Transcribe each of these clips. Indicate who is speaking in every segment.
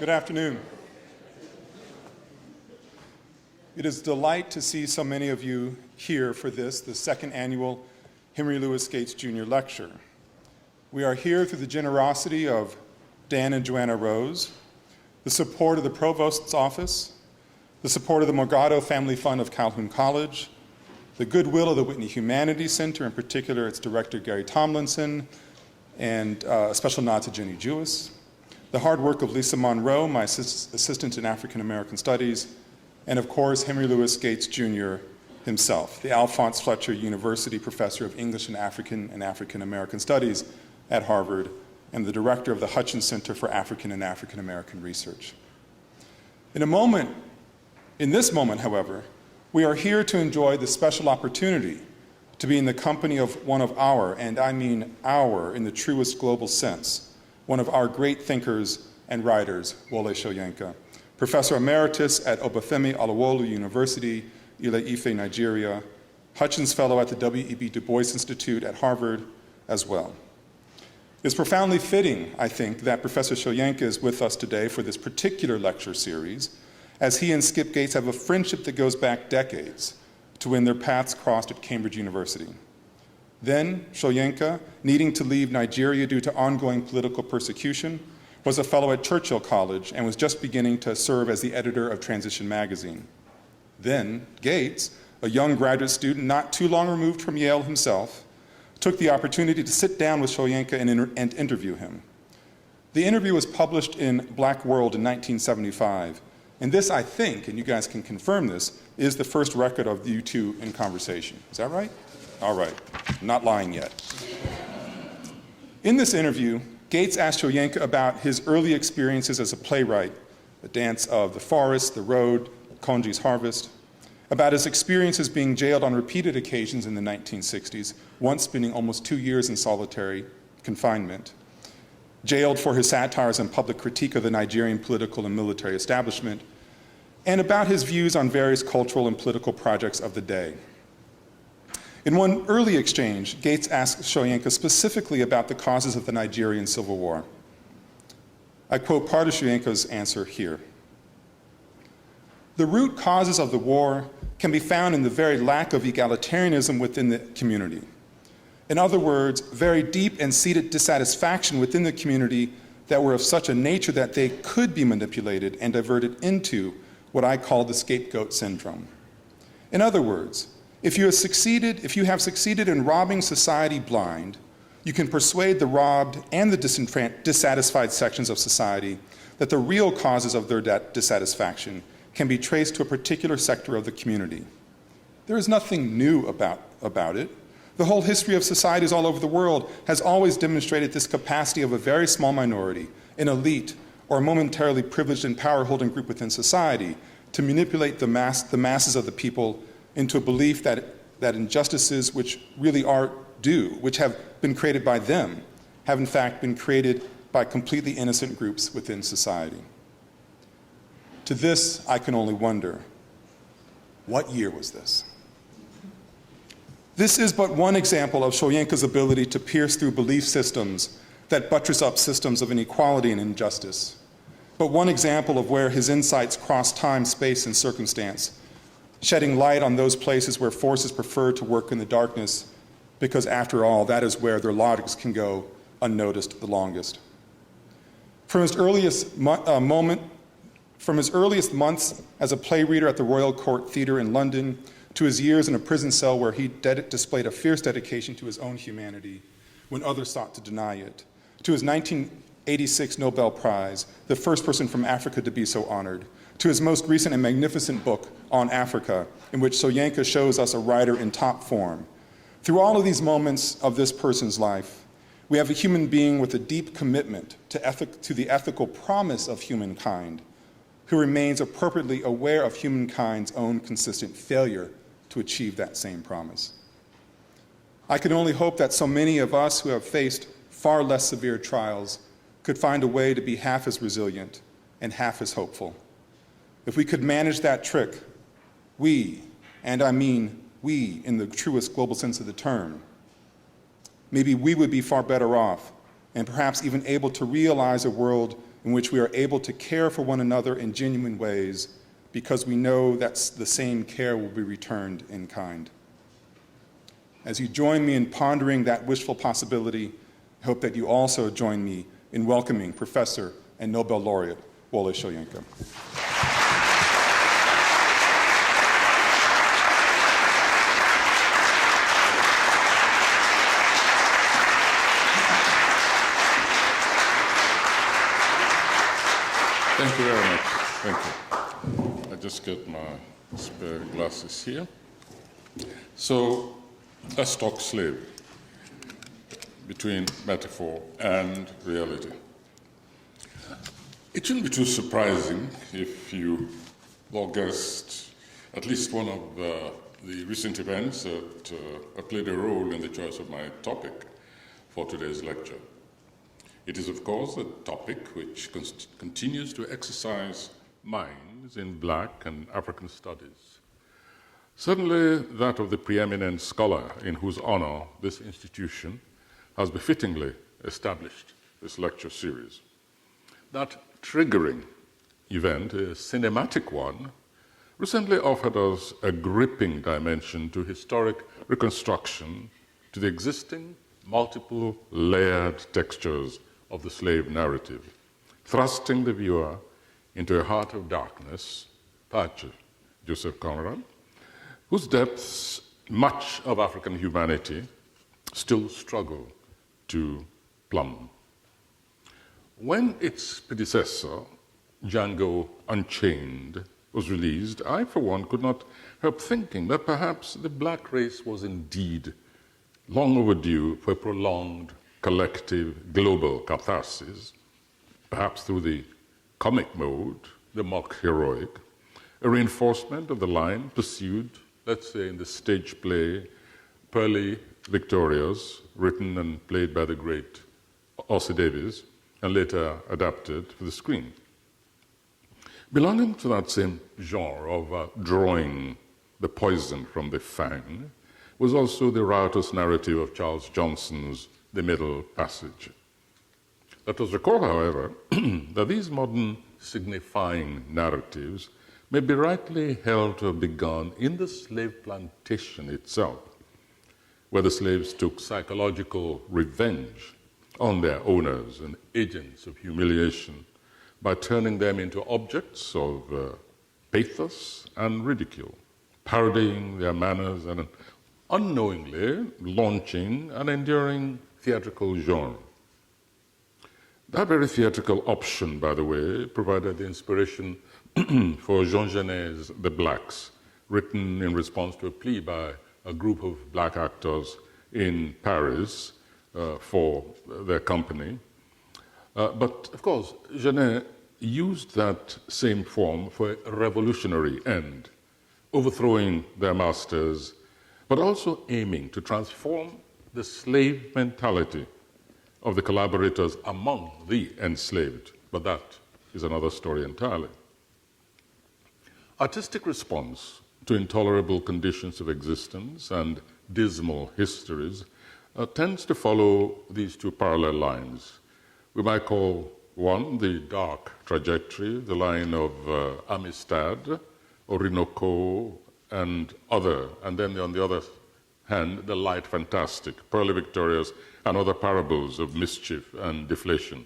Speaker 1: Good afternoon. It is a delight to see so many of you here for this, the second annual Henry Louis Gates Jr. Lecture. We are here through the generosity of Dan and Joanna Rose, the support of the Provost's Office, the support of the Morgado Family Fund of Calhoun College, the goodwill of the Whitney Humanities Center, in particular its director Gary Tomlinson, and a special nod to Jenny Jewis, the hard work of Lisa Monroe, my assistant in African American Studies, and of course Henry Louis Gates Jr. himself, the Alphonse Fletcher University Professor of English and African American Studies at Harvard, and the director of the Hutchins Center for African and African American Research. In this moment, however, we are here to enjoy the special opportunity to be in the company of one of our, and I mean our in the truest global sense, one of our great thinkers and writers, Wole Soyinka, Professor Emeritus at Obafemi Awolowo University, Ile-Ife, Nigeria, Hutchins Fellow at the W.E.B. Du Bois Institute at Harvard as well. It's profoundly fitting, I think, that Professor Soyinka is with us today for this particular lecture series, as he and Skip Gates have a friendship that goes back decades to when their paths crossed at Cambridge University. Then, Soyinka, needing to leave Nigeria due to ongoing political persecution, was a fellow at Churchill College and was just beginning to serve as the editor of Transition magazine. Then, Gates, a young graduate student not too long removed from Yale himself, took the opportunity to sit down with Soyinka and interview him. The interview was published in Black World in 1975, and this, I think, and you guys can confirm this, is the first record of you two in conversation. Is that right? All right, I'm not lying yet. In this interview, Gates asked Soyinka about his early experiences as a playwright, The Dance of the Forest, The Road, Konji's Harvest, about his experiences being jailed on repeated occasions in the 1960s, once spending almost 2 years in solitary confinement, jailed for his satires and public critique of the Nigerian political and military establishment, and about his views on various cultural and political projects of the day. In one early exchange, Gates asked Soyinka specifically about the causes of the Nigerian Civil War. I quote part of Soyinka's answer here. The root causes of the war can be found in the very lack of egalitarianism within the community. In other words, very deep and seated dissatisfaction within the community that were of such a nature that they could be manipulated and diverted into what I call the scapegoat syndrome. In other words, if you have succeeded in robbing society blind, you can persuade the robbed and the dissatisfied sections of society that the real causes of their dissatisfaction can be traced to a particular sector of the community. There is nothing new about it. The whole history of societies all over the world has always demonstrated this capacity of a very small minority, an elite, or a momentarily privileged and power-holding group within society to manipulate the masses of the people into a belief that injustices which really are due, which have been created by them, have in fact been created by completely innocent groups within society. To this, I can only wonder, what year was this? This is but one example of Soyinka's ability to pierce through belief systems that buttress up systems of inequality and injustice, but one example of where his insights cross time, space, and circumstance, shedding light on those places where forces prefer to work in the darkness, because after all, that is where their logics can go unnoticed the longest. From his earliest months as a play reader at the Royal Court Theatre in London, to his years in a prison cell where he displayed a fierce dedication to his own humanity when others sought to deny it, to his 1986 Nobel Prize, the first person from Africa to be so honored, to his most recent and magnificent book on Africa, in which Soyinka shows us a writer in top form. Through all of these moments of this person's life, we have a human being with a deep commitment to the ethical promise of humankind, who remains appropriately aware of humankind's own consistent failure to achieve that same promise. I can only hope that so many of us who have faced far less severe trials could find a way to be half as resilient and half as hopeful. If we could manage that trick, we, and I mean we in the truest global sense of the term, maybe we would be far better off and perhaps even able to realize a world in which we are able to care for one another in genuine ways because we know that the same care will be returned in kind. As you join me in pondering that wishful possibility, I hope that you also join me in welcoming Professor and Nobel laureate Wole Soyinka.
Speaker 2: Thank you very much. Thank you. I just get my spare glasses here. So let's talk slavery, between metaphor and reality. It shouldn't be too surprising if you all guessed at least one of the recent events that played a role in the choice of my topic for today's lecture. It is, of course, a topic which continues to exercise minds in Black and African studies. Certainly that of the preeminent scholar in whose honor this institution has befittingly established this lecture series. That triggering event, a cinematic one, recently offered us a gripping dimension to historic reconstruction to the existing multiple layered textures of the slave narrative, thrusting the viewer into a heart of darkness, Pache, Joseph Conrad, whose depths much of African humanity still struggle to plumb. When its predecessor, Django Unchained, was released, I, for one, could not help thinking that perhaps the Black race was indeed long overdue for a prolonged, collective, global catharsis, perhaps through the comic mode, the mock heroic, a reinforcement of the line pursued, let's say, in the stage play Pearly Victorious, written and played by the great Ossie Davis, and later adapted for the screen. Belonging to that same genre of drawing the poison from the fang was also the riotous narrative of Charles Johnson's The Middle Passage. Let us recall, however, that these modern signifying narratives may be rightly held to have begun in the slave plantation itself, where the slaves took psychological revenge on their owners and agents of humiliation by turning them into objects of pathos and ridicule, parodying their manners and unknowingly launching an enduring theatrical genre. That very theatrical option, by the way, provided the inspiration for Jean Genet's The Blacks, written in response to a plea by a group of Black actors in Paris for their company. But, of course, Genet used that same form for a revolutionary end, overthrowing their masters, but also aiming to transform the slave mentality of the collaborators among the enslaved. But that is another story entirely. Artistic response to intolerable conditions of existence and dismal histories tends to follow these two parallel lines. We might call one the dark trajectory, the line of Amistad, Orinoco, and other, and then on the other hand, the light fantastic, Pearly Victorious, and other parables of mischief and deflation,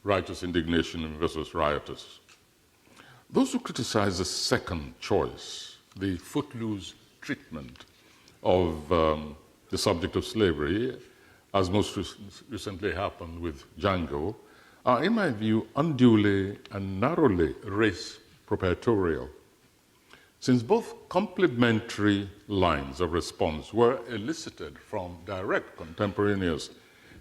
Speaker 2: righteous indignation versus riotous. Those who criticize the second choice, the footloose treatment of the subject of slavery, as most recently happened with Django, are, in my view, unduly and narrowly race proprietorial. Since both complementary lines of response were elicited from direct contemporaneous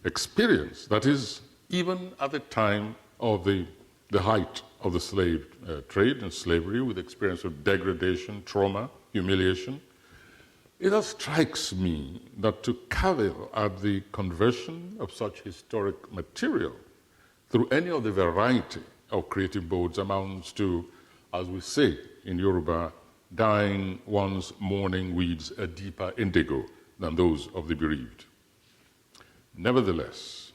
Speaker 2: experience, that is, even at the time of the height of the slave trade and slavery, with experience of degradation, trauma, humiliation, it thus strikes me that to cavil at the conversion of such historic material through any of the variety of creative modes amounts to, as we say in Yoruba, dyeing one's mourning weeds a deeper indigo than those of the bereaved. Nevertheless,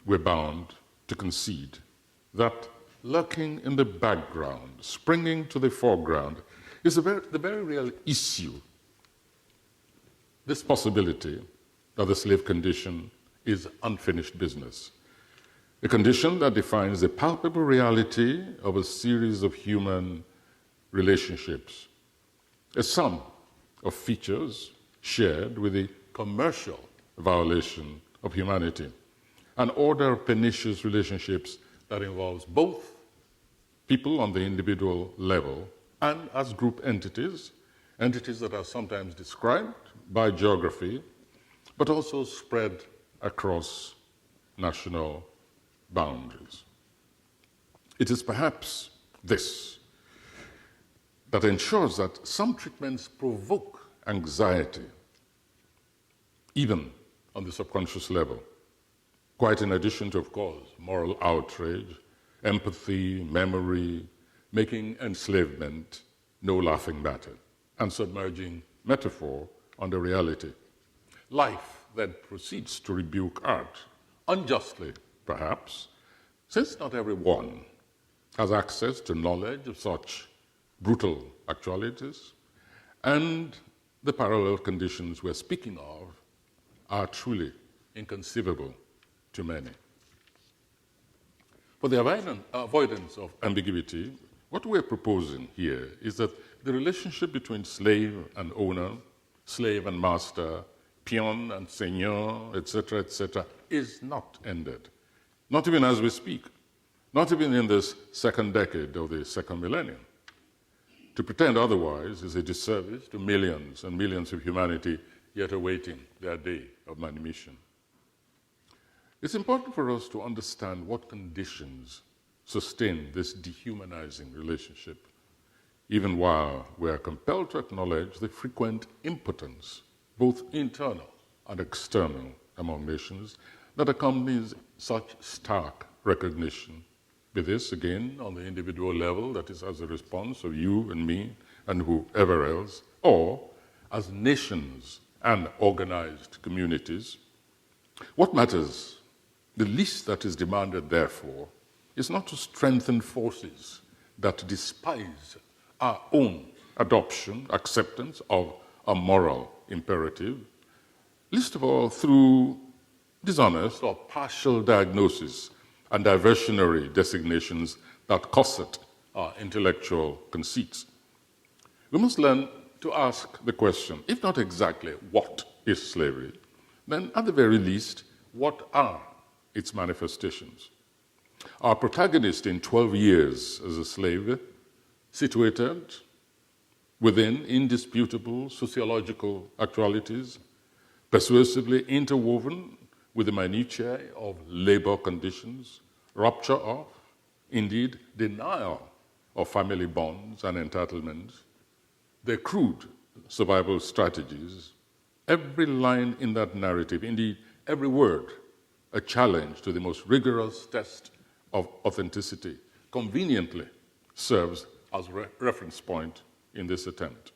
Speaker 2: we're bound to concede that lurking in the background, springing to the foreground, is the very real issue. This possibility that the slave condition is unfinished business, a condition that defines the palpable reality of a series of human relationships, a sum of features shared with the commercial violation of humanity, an order of pernicious relationships that involves both people on the individual level and as group entities, entities that are sometimes described by geography, but also spread across national boundaries. It is perhaps this that ensures that some treatments provoke anxiety, even on the subconscious level, quite in addition to, of course, moral outrage, empathy, memory, making enslavement no laughing matter, and submerging metaphor under reality. Life then proceeds to rebuke art, unjustly perhaps, since not everyone has access to knowledge of such brutal actualities, and the parallel conditions we're speaking of are truly inconceivable to many. For the avoidance of ambiguity, what we're proposing here is that the relationship between slave and owner, slave and master, peon and seigneur, etc., is not ended. Not even as we speak, not even in this second decade of the second millennium. To pretend otherwise is a disservice to millions and millions of humanity yet awaiting their day of manumission. It's important for us to understand what conditions sustain this dehumanizing relationship, even while we are compelled to acknowledge the frequent impotence, both internal and external, among nations, that accompanies such stark recognition. Be this, again, on the individual level, that is as a response of you and me and whoever else, or as nations and organized communities. What matters, the least that is demanded, therefore, is not to strengthen forces that despise our own adoption, acceptance of a moral imperative, least of all through dishonest or partial diagnosis and diversionary designations that corset our intellectual conceits. We must learn to ask the question, if not exactly what is slavery, then at the very least, what are its manifestations? Our protagonist in 12 Years as a Slave, situated within indisputable sociological actualities, persuasively interwoven with the minutiae of labor conditions, rupture of, indeed denial of family bonds and entitlements, their crude survival strategies, every line in that narrative, indeed every word, a challenge to the most rigorous test of authenticity, conveniently serves as reference point in this attempt.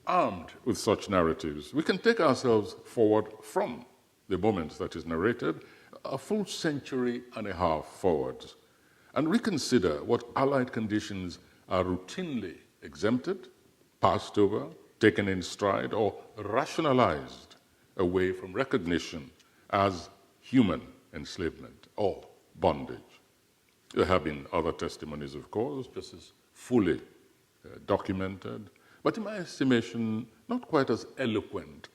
Speaker 2: Armed with such narratives, we can take ourselves forward from the moment that is narrated, a full century and a half forward, and reconsider what allied conditions are routinely exempted, passed over, taken in stride, or rationalized away from recognition as human enslavement or bondage. There have been other testimonies, of course, just as fully documented, but in my estimation, not quite as eloquent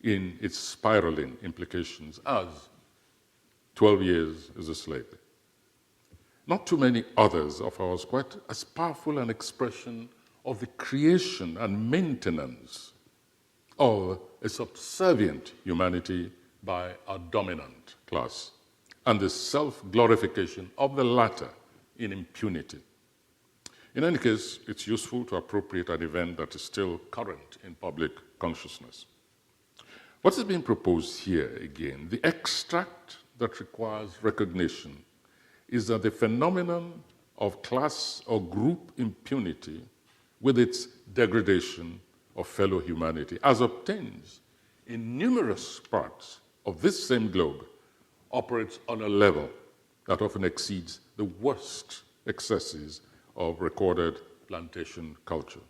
Speaker 2: in its spiraling implications as 12 Years as a Slave. Not too many others of ours quite as powerful an expression of the creation and maintenance of a subservient humanity by a dominant class, and the self-glorification of the latter in impunity. In any case, it's useful to appropriate an event that is still current in public consciousness. What is being proposed here, again, the extract that requires recognition, is that the phenomenon of class or group impunity with its degradation of fellow humanity, as obtains in numerous parts of this same globe, operates on a level that often exceeds the worst excesses of recorded plantation culture.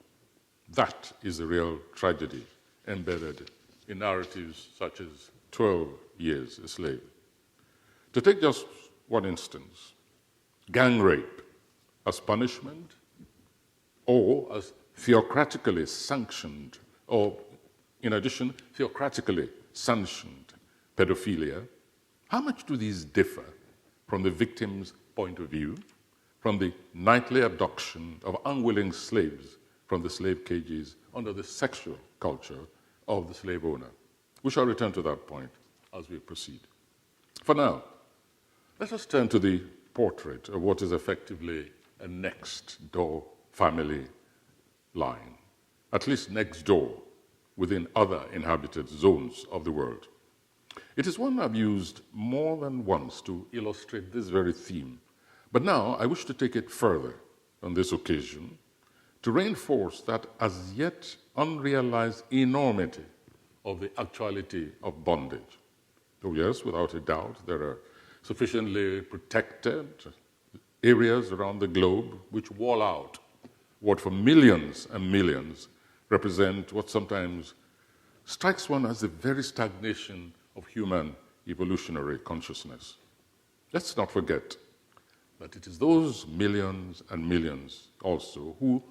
Speaker 2: That is the real tragedy embedded in narratives such as 12 Years a Slave. To take just one instance, gang rape as punishment or as theocratically sanctioned, or in addition, theocratically sanctioned pedophilia, how much do these differ from the victim's point of view, from the nightly abduction of unwilling slaves from the slave cages under the sexual culture of the slave owner? We shall return to that point as we proceed. For now, let us turn to the portrait of what is effectively a next-door family line, at least next door within other inhabited zones of the world. It is one I've used more than once to illustrate this very theme, but now I wish to take it further on this occasion to reinforce that as yet unrealized enormity of the actuality of bondage. Oh yes, without a doubt, there are sufficiently protected areas around the globe which wall out what for millions and millions represent what sometimes strikes one as the very stagnation of human evolutionary consciousness. Let's not forget that it is those millions and millions also who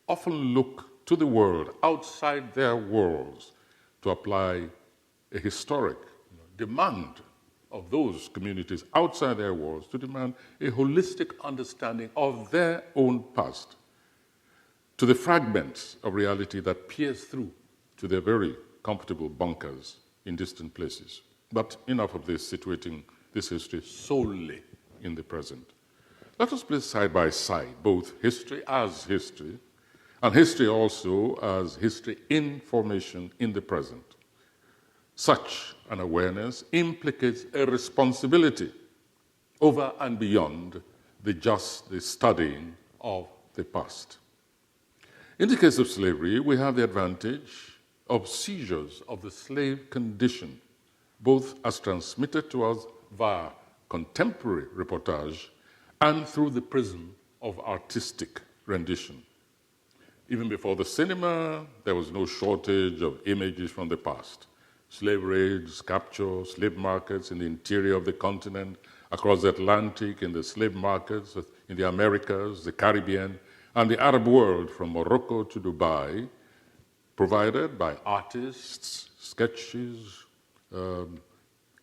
Speaker 2: often look to the world outside their worlds to apply a historic demand of those communities outside their walls to demand a holistic understanding of their own past, to the fragments of reality that pierce through to their very comfortable bunkers in distant places. But enough of this, situating this history solely in the present. Let us place side by side both history as history and history also as history in formation in the present. Such an awareness implicates a responsibility over and beyond the studying of the past. In the case of slavery, we have the advantage of seizures of the slave condition, both as transmitted to us via contemporary reportage and through the prism of artistic rendition. Even before the cinema, there was no shortage of images from the past. Slave raids, capture, slave markets in the interior of the continent, across the Atlantic, in the slave markets in the Americas, the Caribbean, and the Arab world from Morocco to Dubai, provided by artists, sketches,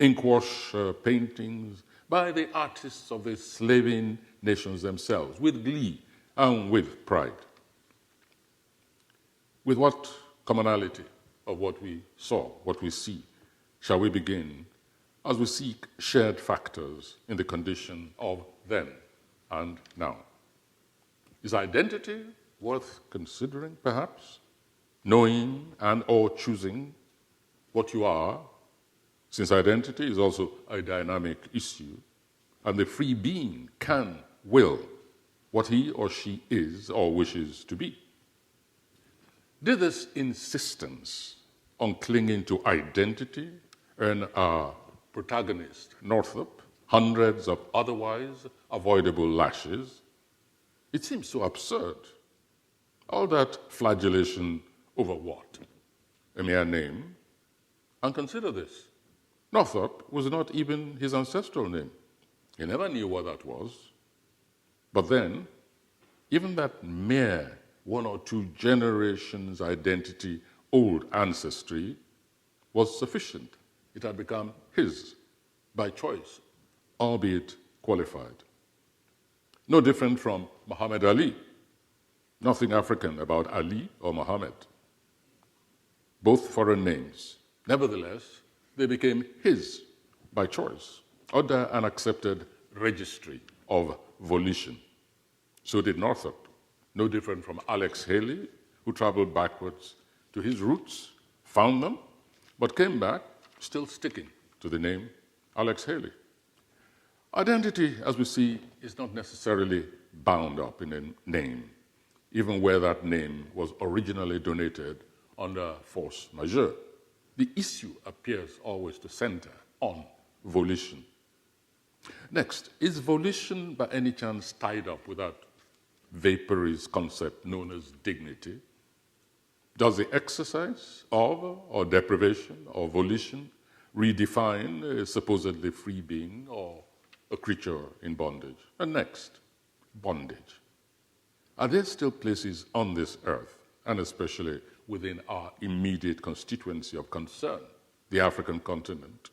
Speaker 2: inkwash paintings, by the artists of the slaving nations themselves, with glee and with pride. With what commonality of what we saw, what we see, shall we begin as we seek shared factors in the condition of then and now? Is identity worth considering, perhaps? Knowing and or choosing what you are, since identity is also a dynamic issue, and the free being can, will, what he or she is or wishes to be. Did this insistence on clinging to identity earn our protagonist, Northup, hundreds of otherwise avoidable lashes? It seems so absurd. All that flagellation over what? A mere name? And consider this. Northup was not even his ancestral name. He never knew what that was. But then, even that mere one or two generations identity, old ancestry, was sufficient. It had become his by choice, albeit qualified. No different from Muhammad Ali. Nothing African about Ali or Muhammad. Both foreign names. Nevertheless, they became his by choice, under an accepted registry of volition. So did Northup. No different from Alex Haley, who traveled backwards to his roots, found them, but came back still sticking to the name Alex Haley. Identity, as we see, is not necessarily bound up in a name, even where that name was originally donated under force majeure. The issue appears always to center on volition. Next, is volition by any chance tied up with that vaporous concept known as dignity? Does the exercise of or deprivation or volition redefine a supposedly free being or a creature in bondage? And next, bondage. Are there still places on this earth, and especially within our immediate constituency of concern, the African continent,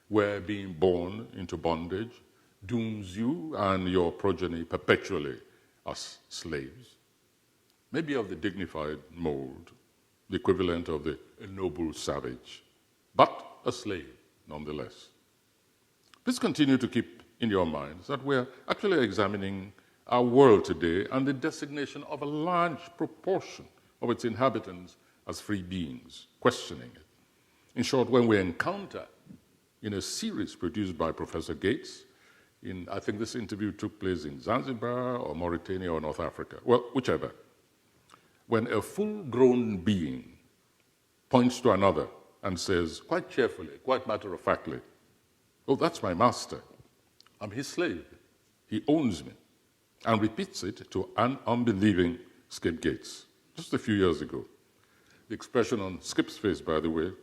Speaker 2: where being born into bondage dooms you and your progeny perpetually as slaves? Maybe of the dignified mold, the equivalent of the noble savage, but a slave nonetheless. Please continue to keep in your minds that we're actually examining our world today and the designation of a large proportion of its inhabitants as free beings, questioning it. In short, when we encounter in a series produced by Professor Gates, I think this interview took place in Zanzibar or Mauritania or North Africa, well, whichever, when a full-grown being points to another and says, quite cheerfully, quite matter-of-factly, "Oh, that's my master. I'm his slave. He owns me," and repeats it to an unbelieving Skip Gates just a few years ago. The expression on Skip's face, by the way,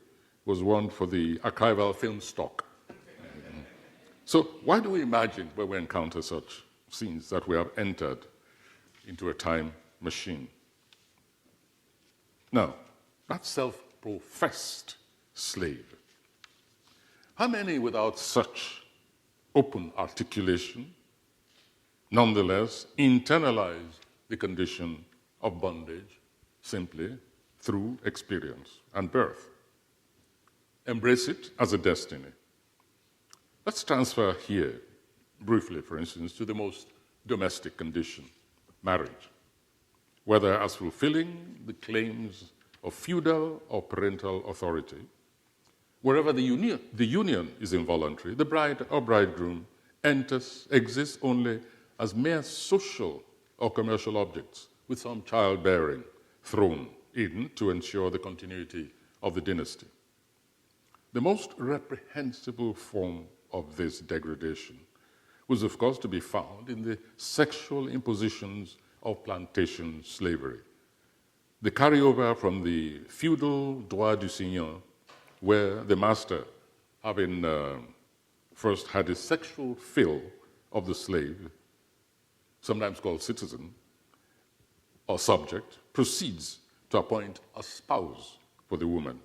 Speaker 2: was one for the archival film stock. So why do we imagine when we encounter such scenes that we have entered into a time machine? Now, that self-professed slave, how many without such open articulation nonetheless internalize the condition of bondage simply through experience and birth? Embrace it as a destiny. Let's transfer here, briefly, for instance, to the most domestic condition, marriage, whether as fulfilling the claims of feudal or parental authority. Wherever the union is involuntary, the bride or bridegroom exists only as mere social or commercial objects with some childbearing thrown in to ensure the continuity of the dynasty. The most reprehensible form of this degradation was, of course, to be found in the sexual impositions of plantation slavery, the carryover from the feudal droit du seigneur, where the master, having first had a sexual fill of the slave, sometimes called citizen or subject, proceeds to appoint a spouse for the woman.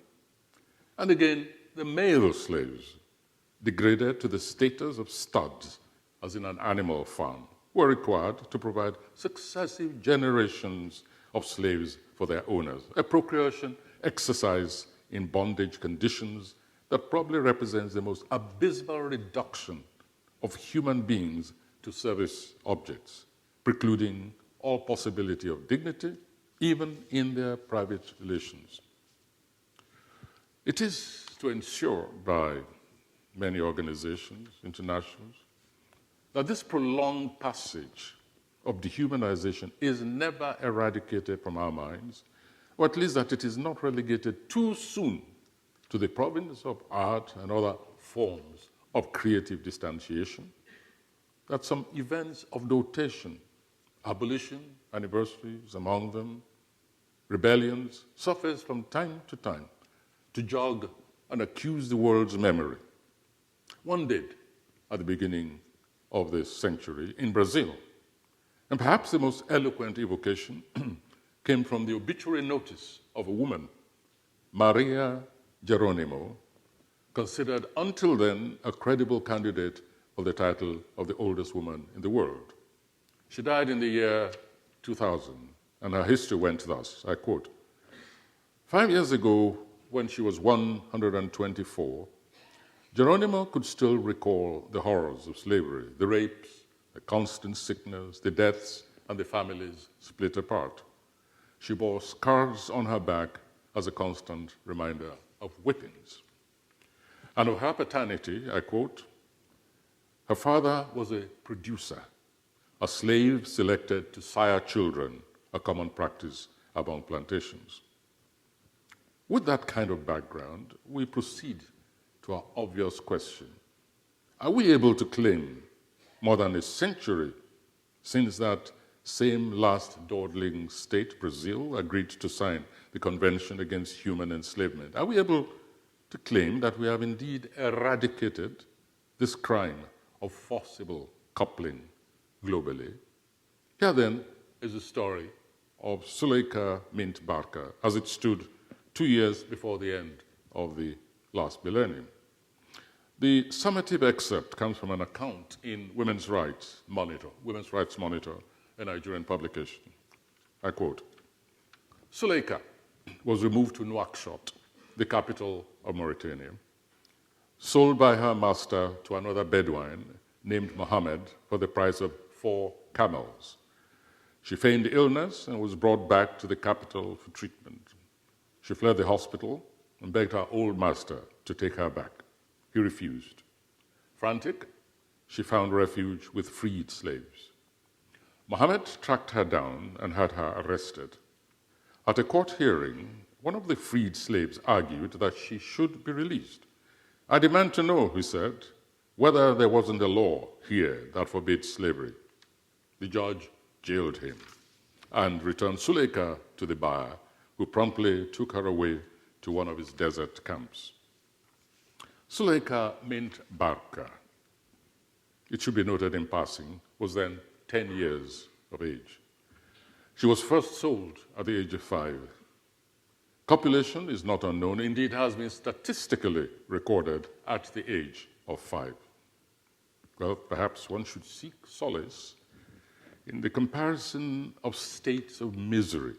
Speaker 2: And again, the male slaves, degraded to the status of studs, as in an animal farm, were required to provide successive generations of slaves for their owners, a procreation exercise in bondage conditions that probably represents the most abysmal reduction of human beings to service objects, precluding all possibility of dignity, even in their private relations. It is to ensure by many organizations, internationals, that this prolonged passage of dehumanization is never eradicated from our minds, or at least that it is not relegated too soon to the province of art and other forms of creative distanciation, that some events of notation, abolition, anniversaries among them, rebellions, surface from time to jog and accuse the world's memory. One did at the beginning of this century in Brazil. And perhaps the most eloquent evocation came from the obituary notice of a woman, Maria Geronimo, considered until then a credible candidate for the title of the oldest woman in the world. She died in the year 2000, and her history went thus, I quote, 5 years ago, when she was 124, Geronimo could still recall the horrors of slavery, the rapes, the constant sickness, the deaths, and the families split apart. She bore scars on her back as a constant reminder of whippings. And of her paternity, I quote, her father was a producer, a slave selected to sire children, a common practice among plantations. With that kind of background, we proceed to our obvious question. Are we able to claim, more than a century since that same last dawdling state, Brazil, agreed to sign the Convention Against Human Enslavement, are we able to claim that we have indeed eradicated this crime of forcible coupling globally? Here then is the story of Suleika Mint Barker as it stood 2 years before the end of the last millennium. The summative excerpt comes from an account in Women's Rights Monitor, a Nigerian publication. I quote, Suleika was removed to Nouakchott, the capital of Mauritania, sold by her master to another Bedouin named Mohammed for the price of 4 camels. She feigned illness and was brought back to the capital for treatment. She fled the hospital and begged her old master to take her back. He refused. Frantic, she found refuge with freed slaves. Mohammed tracked her down and had her arrested. At a court hearing, one of the freed slaves argued that she should be released. I demand to know, he said, whether there wasn't a law here that forbids slavery. The judge jailed him and returned Suleika to the buyer, who promptly took her away to one of his desert camps. Suleika Mint Barker, it should be noted in passing, was then 10 years of age. She was first sold at the age of 5. Copulation is not unknown, indeed has been statistically recorded at the age of 5. Well, perhaps one should seek solace in the comparison of states of misery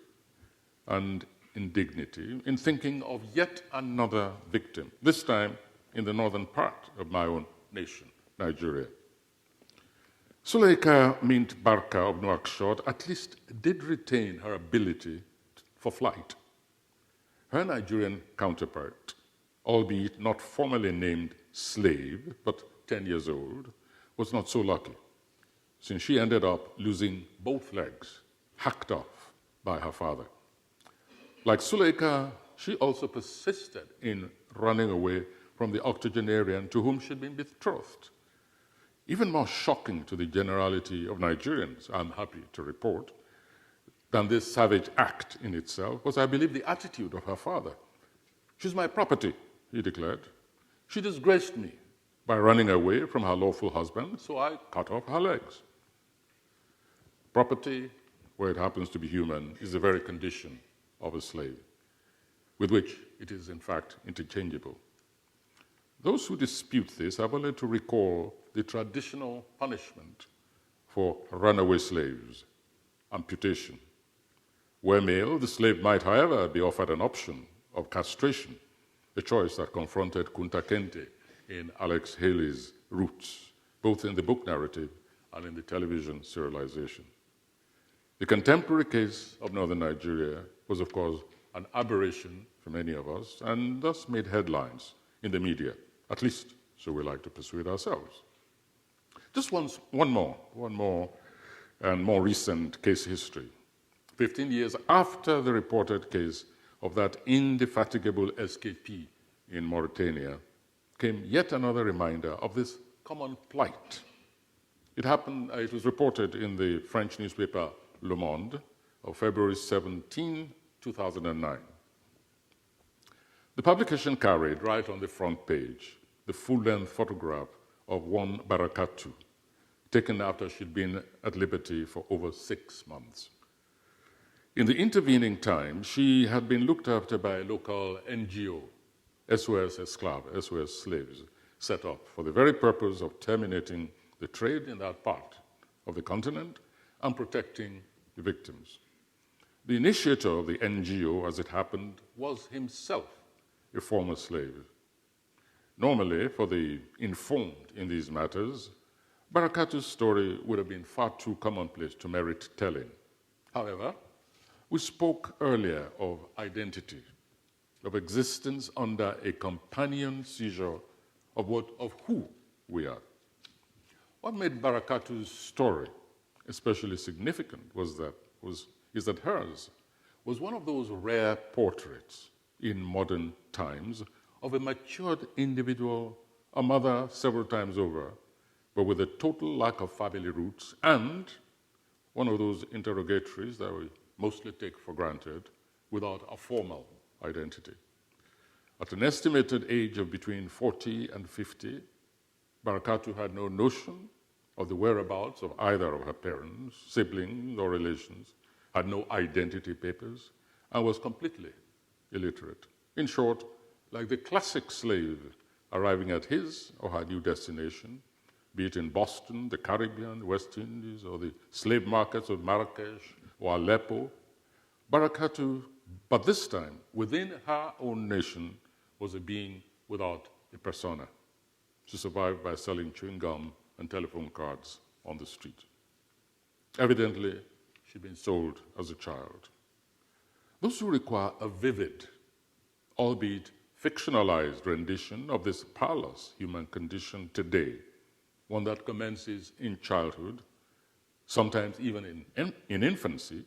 Speaker 2: and indignity in thinking of yet another victim, this time in the northern part of my own nation, Nigeria. Suleika Mint Barker of Nouakchott at least did retain her ability for flight. Her Nigerian counterpart, albeit not formally named slave, but 10 years old, was not so lucky, since she ended up losing both legs, hacked off by her father. Like Suleika, she also persisted in running away from the octogenarian to whom she'd been betrothed. Even more shocking to the generality of Nigerians, I'm happy to report, than this savage act in itself was, I believe, the attitude of her father. She's my property, he declared. She disgraced me by running away from her lawful husband, so I cut off her legs. Property, where it happens to be human, is the very condition of a slave, with which it is in fact interchangeable. Those who dispute this have only to recall the traditional punishment for runaway slaves, amputation. Where male, the slave might, however, be offered an option of castration, a choice that confronted Kunta Kinte in Alex Haley's Roots, both in the book narrative and in the television serialization. The contemporary case of northern Nigeria was, of course, an aberration for many of us, and thus made headlines in the media, at least so we like to persuade ourselves. Just one more and more recent case history. 15 years after the reported case of that indefatigable escapee in Mauritania came yet another reminder of this common plight. It was reported in the French newspaper Le Monde of February 17, 2009. The publication carried right on the front page the full-length photograph of one Barakatu, taken after she'd been at liberty for over 6 months. In the intervening time, she had been looked after by a local NGO, SOS Esclaves, SOS Slaves, set up for the very purpose of terminating the trade in that part of the continent and protecting the victims. The initiator of the NGO, as it happened, was himself a former slave. Normally, for the informed in these matters, Barakatu's story would have been far too commonplace to merit telling. However, we spoke earlier of identity, of existence under a companion seizure of who we are. What made Barakatu's story especially significant is that hers was one of those rare portraits in modern times of a matured individual a mother several times over, but with a total lack of family roots and one of those interrogatories that we mostly take for granted without a formal identity. At an estimated age of between 40 and 50, Barakatu had no notion of the whereabouts of either of her parents, siblings, or relations, had no identity papers, and was completely illiterate. In short, like the classic slave arriving at his or her new destination, be it in Boston, the Caribbean, West Indies, or the slave markets of Marrakesh or Aleppo, Barakatu, but this time, within her own nation, was a being without a persona. She survived by selling chewing gum and telephone cards on the street. Evidently, she'd been sold as a child. Those who require a vivid, albeit fictionalized rendition of this parlous human condition today, one that commences in childhood, sometimes even in infancy,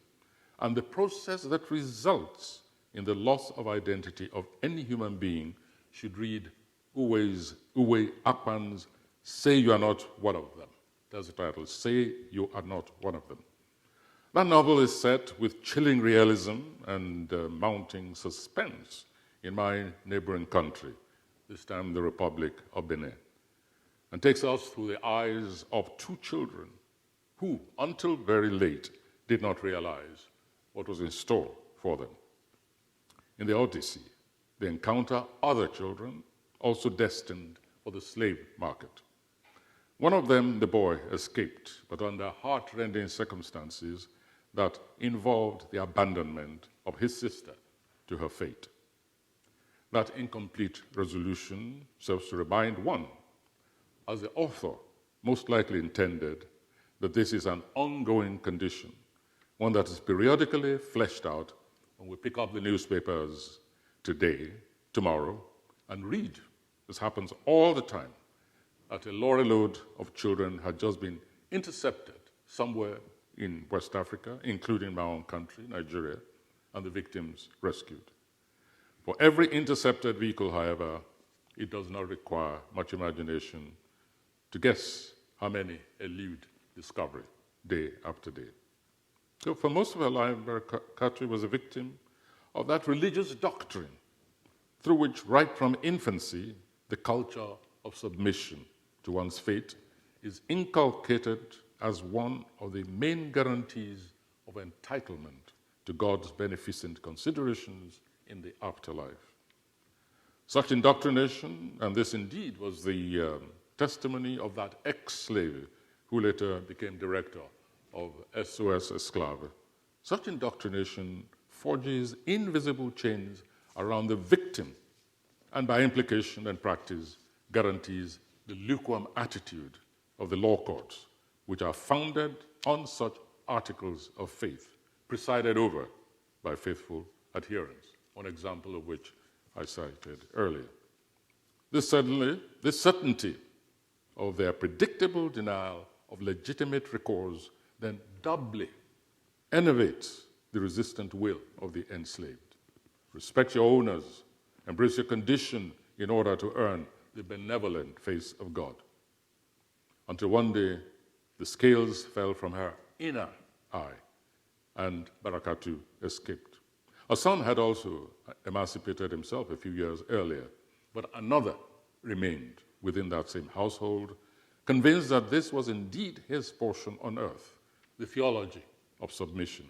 Speaker 2: and the process that results in the loss of identity of any human being, should read Uwe Akpan's Say You Are Not One of Them. That's the title, Say You Are Not One of Them. That novel is set with chilling realism and mounting suspense in my neighboring country, this time the Republic of Benin, and takes us through the eyes of two children who, until very late, did not realize what was in store for them. In the Odyssey, they encounter other children also destined for the slave market. One of them, the boy, escaped, but under heart-rending circumstances that involved the abandonment of his sister to her fate. That incomplete resolution serves to remind one, as the author most likely intended, that this is an ongoing condition, one that is periodically fleshed out when we pick up the newspapers today, tomorrow, and read. This happens all the time, that a lorry load of children had just been intercepted somewhere in West Africa, including my own country, Nigeria, and the victims rescued. For every intercepted vehicle, however, it does not require much imagination to guess how many elude discovery day after day. So for most of her life, Barakatu was a victim of that religious doctrine through which, right from infancy, the culture of submission to one's fate is inculcated as one of the main guarantees of entitlement to God's beneficent considerations in the afterlife. Such indoctrination, and this indeed was the testimony of that ex-slave who later became director of SOS Esclave. Such indoctrination forges invisible chains around the victim and by implication and practice guarantees the lukewarm attitude of the law courts, which are founded on such articles of faith, presided over by faithful adherents, one example of which I cited earlier. This certainty of their predictable denial of legitimate recourse then doubly enervates the resistant will of the enslaved. Respect your owners, embrace your condition in order to earn the benevolent face of God. Until one day, the scales fell from her inner eye, and Barakatu escaped. Her son had also emancipated himself a few years earlier, but another remained within that same household, convinced that this was indeed his portion on earth, the theology of submission,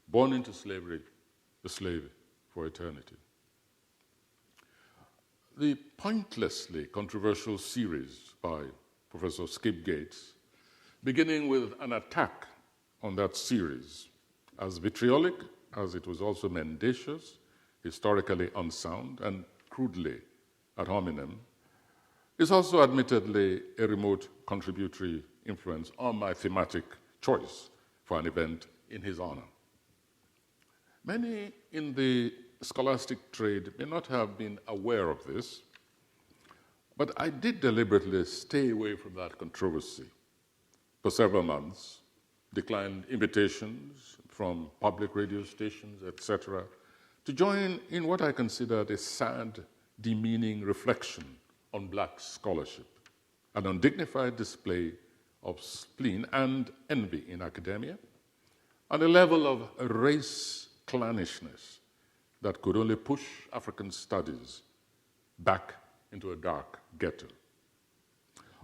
Speaker 2: born into slavery, the slave for eternity. The pointlessly controversial series by Professor Skip Gates, beginning with an attack on that series, as vitriolic as it was also mendacious, historically unsound, and crudely ad hominem, is also admittedly a remote contributory influence on my thematic choice for an event in his honor. Many in the scholastic trade may not have been aware of this, but I did deliberately stay away from that controversy for several months, declined invitations from public radio stations, etc., to join in what I considered a sad, demeaning reflection on black scholarship, an undignified display of spleen and envy in academia, and a level of race clannishness that could only push African studies back into a dark ghetto.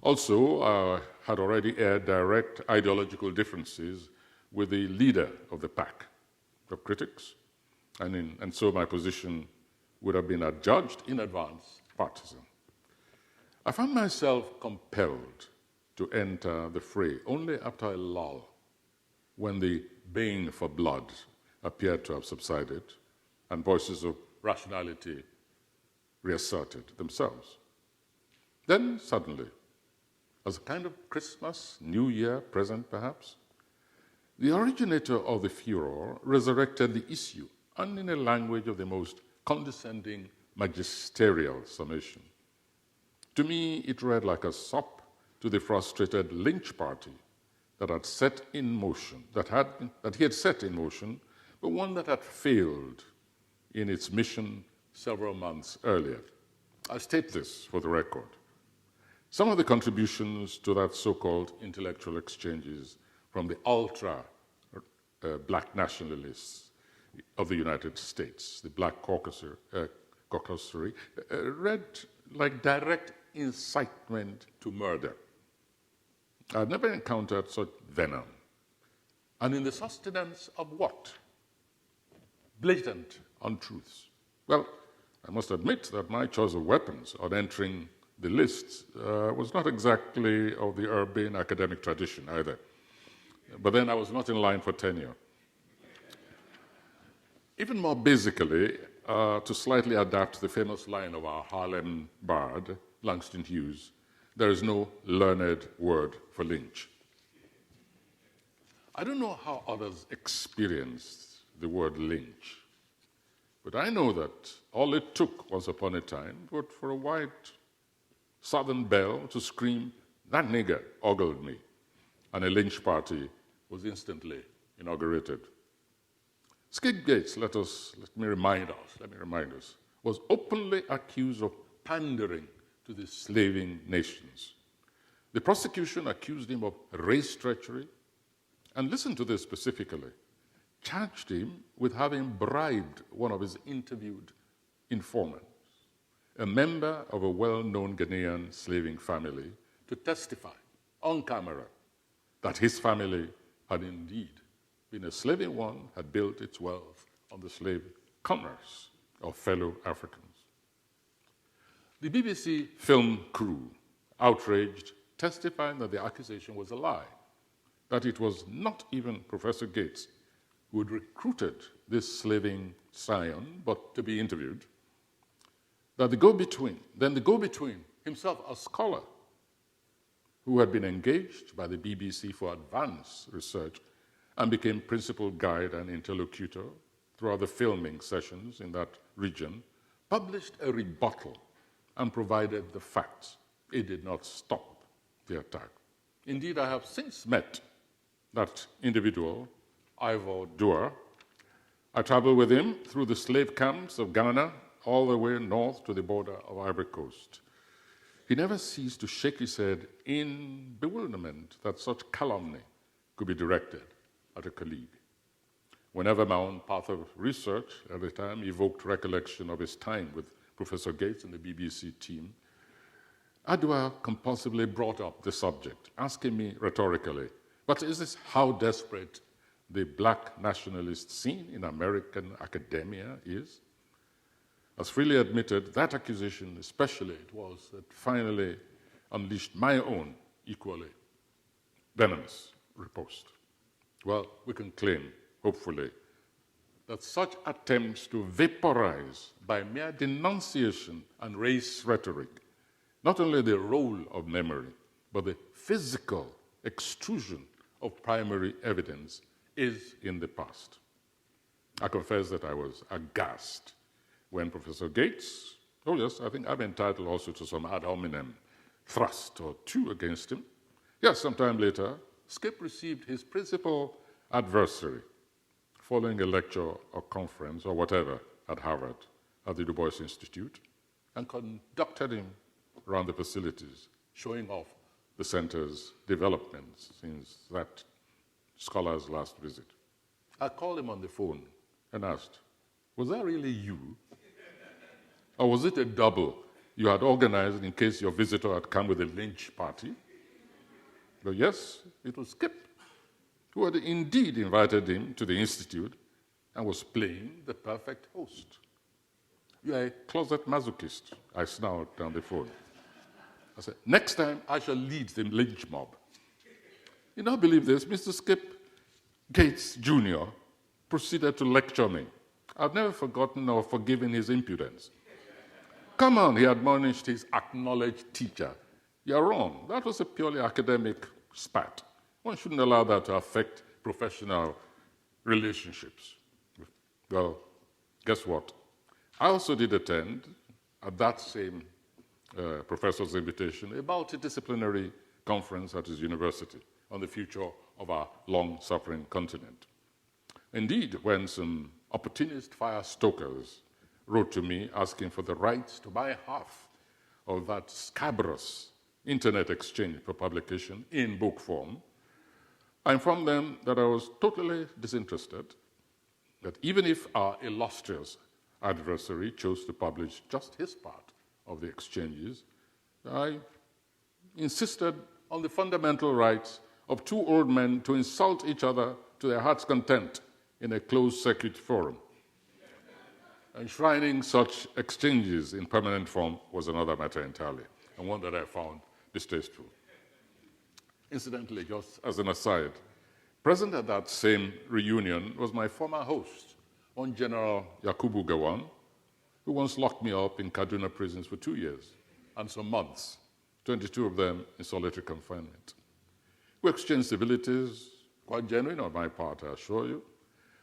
Speaker 2: Also, I had already aired direct ideological differences with the leader of the pack of critics, and so my position would have been adjudged in advance partisan. I found myself compelled to enter the fray only after a lull, when the baying for blood appeared to have subsided and voices of rationality reasserted themselves. Then suddenly, as a kind of Christmas, New Year present perhaps, the originator of the furor resurrected the issue, and in a language of the most condescending magisterial summation. To me, it read like a sop to the frustrated lynch party that had set in motion, that he had set in motion, but one that had failed in its mission several months earlier. I state this for the record. Some of the contributions to that so-called intellectual exchanges from the ultra-black nationalists of the United States, the Black Caucasory, read like direct incitement to murder. I've never encountered such venom. And in the sustenance of what? Blatant untruths. Well, I must admit that my choice of weapons on entering the lists was not exactly of the urbane academic tradition either. But then I was not in line for tenure. Even more basically, to slightly adapt the famous line of our Harlem bard, Langston Hughes, there is no learned word for lynch. I don't know how others experienced the word lynch, but I know that all it took once upon a time was for a white Southern belle to scream, "That nigger ogled me," and a lynch party was instantly inaugurated. Skid Gates, let me remind us, was openly accused of pandering to the slaving nations. The prosecution accused him of race treachery, and listen to this specifically, charged him with having bribed one of his interviewed informants, a member of a well-known Ghanaian slaving family, to testify on camera that his family had indeed been a slaving one, had built its wealth on the slave commerce of fellow Africans. The BBC film crew, outraged, testified that the accusation was a lie, that it was not even Professor Gates who had recruited this slaving scion, but to be interviewed, that the go-between, himself a scholar who had been engaged by the BBC for advanced research and became principal guide and interlocutor throughout the filming sessions in that region, published a rebuttal and provided the facts. It did not stop the attack. Indeed, I have since met that individual, Ivor Dua. I traveled with him through the slave camps of Ghana all the way north to the border of Ivory Coast. He never ceased to shake his head in bewilderment that such calumny could be directed at a colleague. Whenever my own path of research at the time evoked recollection of his time with Professor Gates and the BBC team, Adwa compulsively brought up the subject, asking me rhetorically, but is this how desperate the black nationalist scene in American academia is? As freely admitted, that accusation especially it was that finally unleashed my own equally venomous riposte. Well, we can claim, hopefully, that such attempts to vaporize by mere denunciation and race rhetoric not only the role of memory, but the physical extrusion of primary evidence is in the past. I confess that I was aghast when Professor Gates, oh yes, I think I'm entitled also to some ad hominem thrust or two against him. Yes, sometime later, Skip received his principal adversary following a lecture or conference or whatever at Harvard, at the Du Bois Institute, and conducted him around the facilities, showing off the center's developments since that scholar's last visit. I called him on the phone and asked, was that really you? Or was it a double you had organized in case your visitor had come with a lynch party? But yes, it was Skip, who had indeed invited him to the Institute and was playing the perfect host. You are a closet masochist, I snarled down the phone. I said, next time I shall lead the lynch mob. You now believe this, Mr. Skip Gates Jr. proceeded to lecture me. I've never forgotten or forgiven his impudence. Come on, he admonished his acknowledged teacher. You're wrong. That was a purely academic spat. One shouldn't allow that to affect professional relationships. Well, guess what? I also did attend, at that same professor's invitation, a multidisciplinary conference at his university on the future of our long-suffering continent. Indeed, when some opportunist fire stokers wrote to me asking for the rights to buy half of that scabrous internet exchange for publication in book form, I informed them that I was totally disinterested, that even if our illustrious adversary chose to publish just his part of the exchanges, I insisted on the fundamental rights of two old men to insult each other to their heart's content in a closed-circuit forum. Enshrining such exchanges in permanent form was another matter entirely, and one that I found distasteful. Incidentally, just as an aside, present at that same reunion was my former host, one General Yakubu Gowon, who once locked me up in Kaduna prisons for 2 years and some months, 22 of them in solitary confinement. We exchanged civilities, quite genuine on my part, I assure you,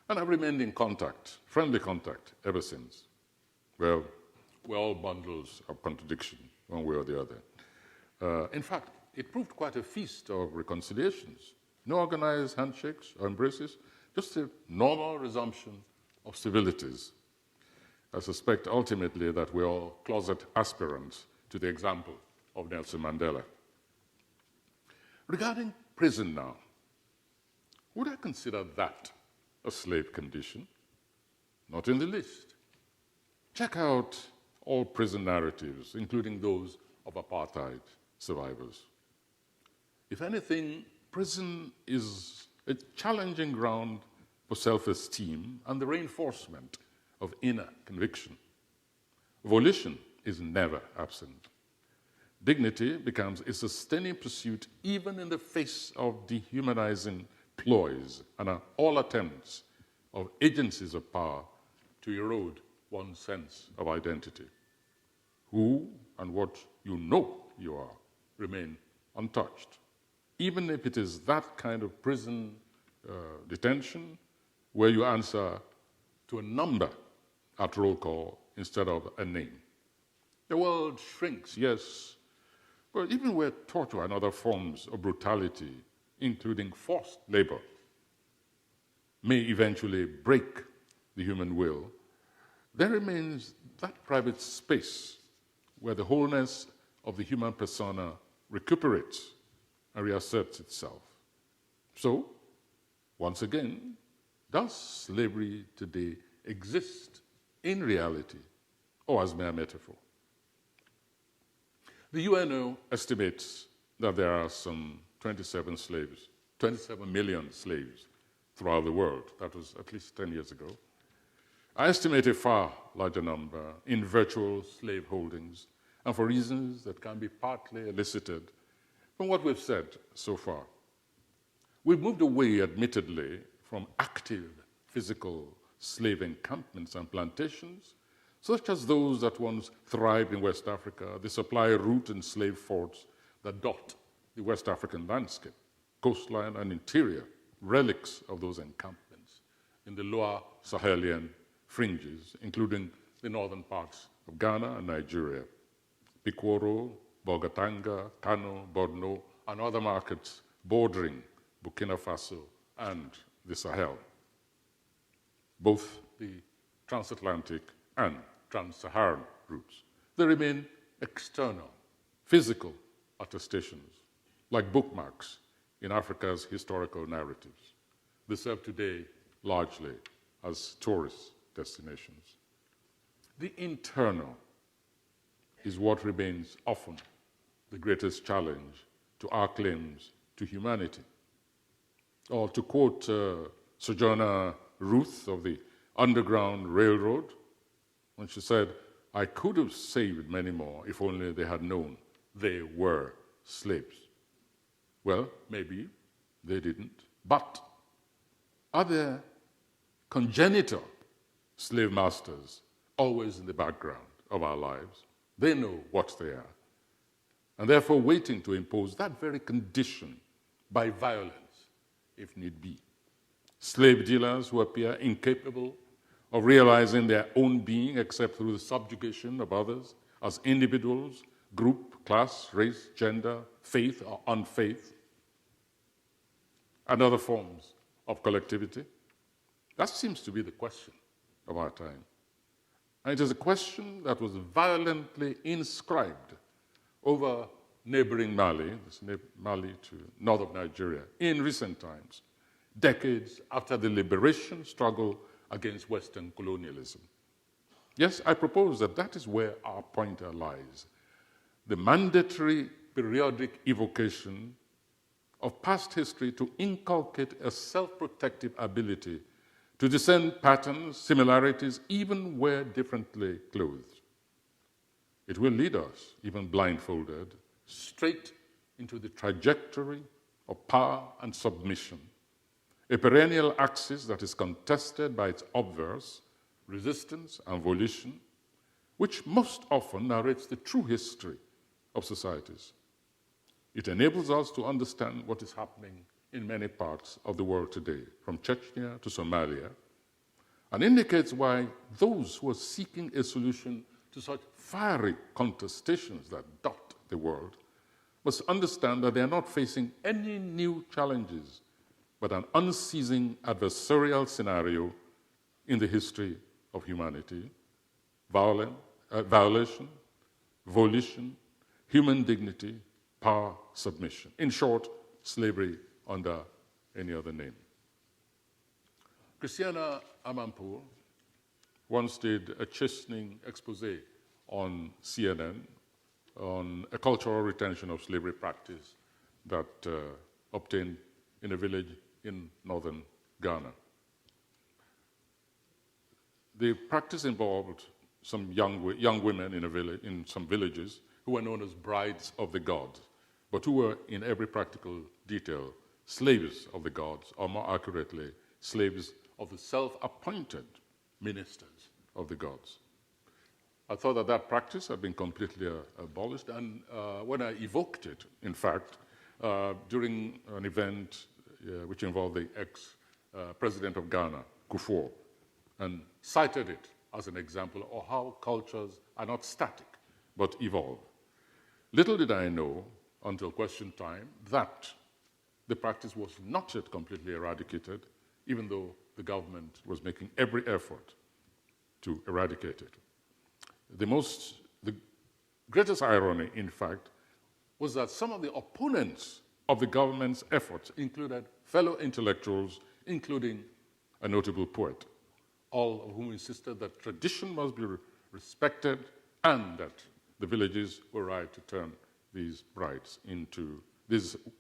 Speaker 2: and I've remained in contact, friendly contact, ever since. Well, we're all bundles of contradiction, one way or the other. In fact, it proved quite a feast of reconciliations. No organized handshakes or embraces, just a normal resumption of civilities. I suspect ultimately that we're all closet aspirants to the example of Nelson Mandela. Regarding prison now, would I consider that a slave condition? Not in the least. Check out all prison narratives, including those of apartheid survivors. If anything, prison is a challenging ground for self-esteem and the reinforcement of inner conviction. Volition is never absent. Dignity becomes a sustaining pursuit even in the face of dehumanizing ploys and all attempts of agencies of power to erode one's sense of identity. Who and what you know you are remain untouched, even if it is that kind of prison detention where you answer to a number at roll call instead of a name. The world shrinks, yes, but even where torture and other forms of brutality, including forced labor, may eventually break the human will, there remains that private space where the wholeness of the human persona recuperates and reasserts itself. So, once again, does slavery today exist in reality or as mere metaphor? The UNO estimates that there are some 27 million slaves throughout the world. That was at least 10 years ago. I estimate a far larger number in virtual slave holdings, and for reasons that can be partly elicited from what we've said so far. We've moved away, admittedly, from active physical slave encampments and plantations, such as those that once thrived in West Africa, the supply route and slave forts that dot the West African landscape, coastline and interior, relics of those encampments in the lower Sahelian fringes, including the northern parts of Ghana and Nigeria, Pikworo, Bogatanga, Kano, Borno, and other markets bordering Burkina Faso and the Sahel, both the transatlantic and trans-Saharan routes. They remain external physical attestations, like bookmarks in Africa's historical narratives. They serve today largely as tourist destinations. The internal is what remains often the greatest challenge to our claims to humanity. Or to quote Sojourner Ruth of the Underground Railroad, when she said, "I could have saved many more if only they had known they were slaves." Well, maybe they didn't. But are there congenital slave masters always in the background of our lives? They know what they are, and therefore waiting to impose that very condition by violence, if need be. Slave dealers who appear incapable of realizing their own being except through the subjugation of others as individuals, group, class, race, gender, faith or unfaith, and other forms of collectivity. That seems to be the question of our time. And it is a question that was violently inscribed over neighboring Mali, Mali to north of Nigeria, in recent times, decades after the liberation struggle against Western colonialism. Yes, I propose that that is where our pointer lies. The mandatory periodic evocation of past history to inculcate a self-protective ability to discern patterns, similarities, even where differently clothed. It will lead us, even blindfolded, straight into the trajectory of power and submission, a perennial axis that is contested by its obverse, resistance and volition, which most often narrates the true history of societies. It enables us to understand what is happening in many parts of the world today, from Chechnya to Somalia, and indicates why those who are seeking a solution to such fiery contestations that dot the world must understand that they are not facing any new challenges, but an unceasing adversarial scenario in the history of humanity: violation, volition, human dignity, power, submission. In short, slavery under any other name. Christiana Amanpour once did a chastening expose on CNN on a cultural retention of slavery practice that obtained in a village in northern Ghana. The practice involved some young women in some villages who were known as brides of the gods, but who were in every practical detail slaves of the gods, or more accurately, slaves of the self-appointed ministers of the gods. I thought that that practice had been completely abolished, and when I evoked it, in fact, during an event which involved the ex-president of Ghana, Kufuor, and cited it as an example of how cultures are not static, but evolve. Little did I know, until question time, that the practice was not yet completely eradicated, even though the government was making every effort to eradicate it. The greatest irony, in fact, was that some of the opponents of the government's efforts included fellow intellectuals, including a notable poet, all of whom insisted that tradition must be respected and that the villages were right to turn these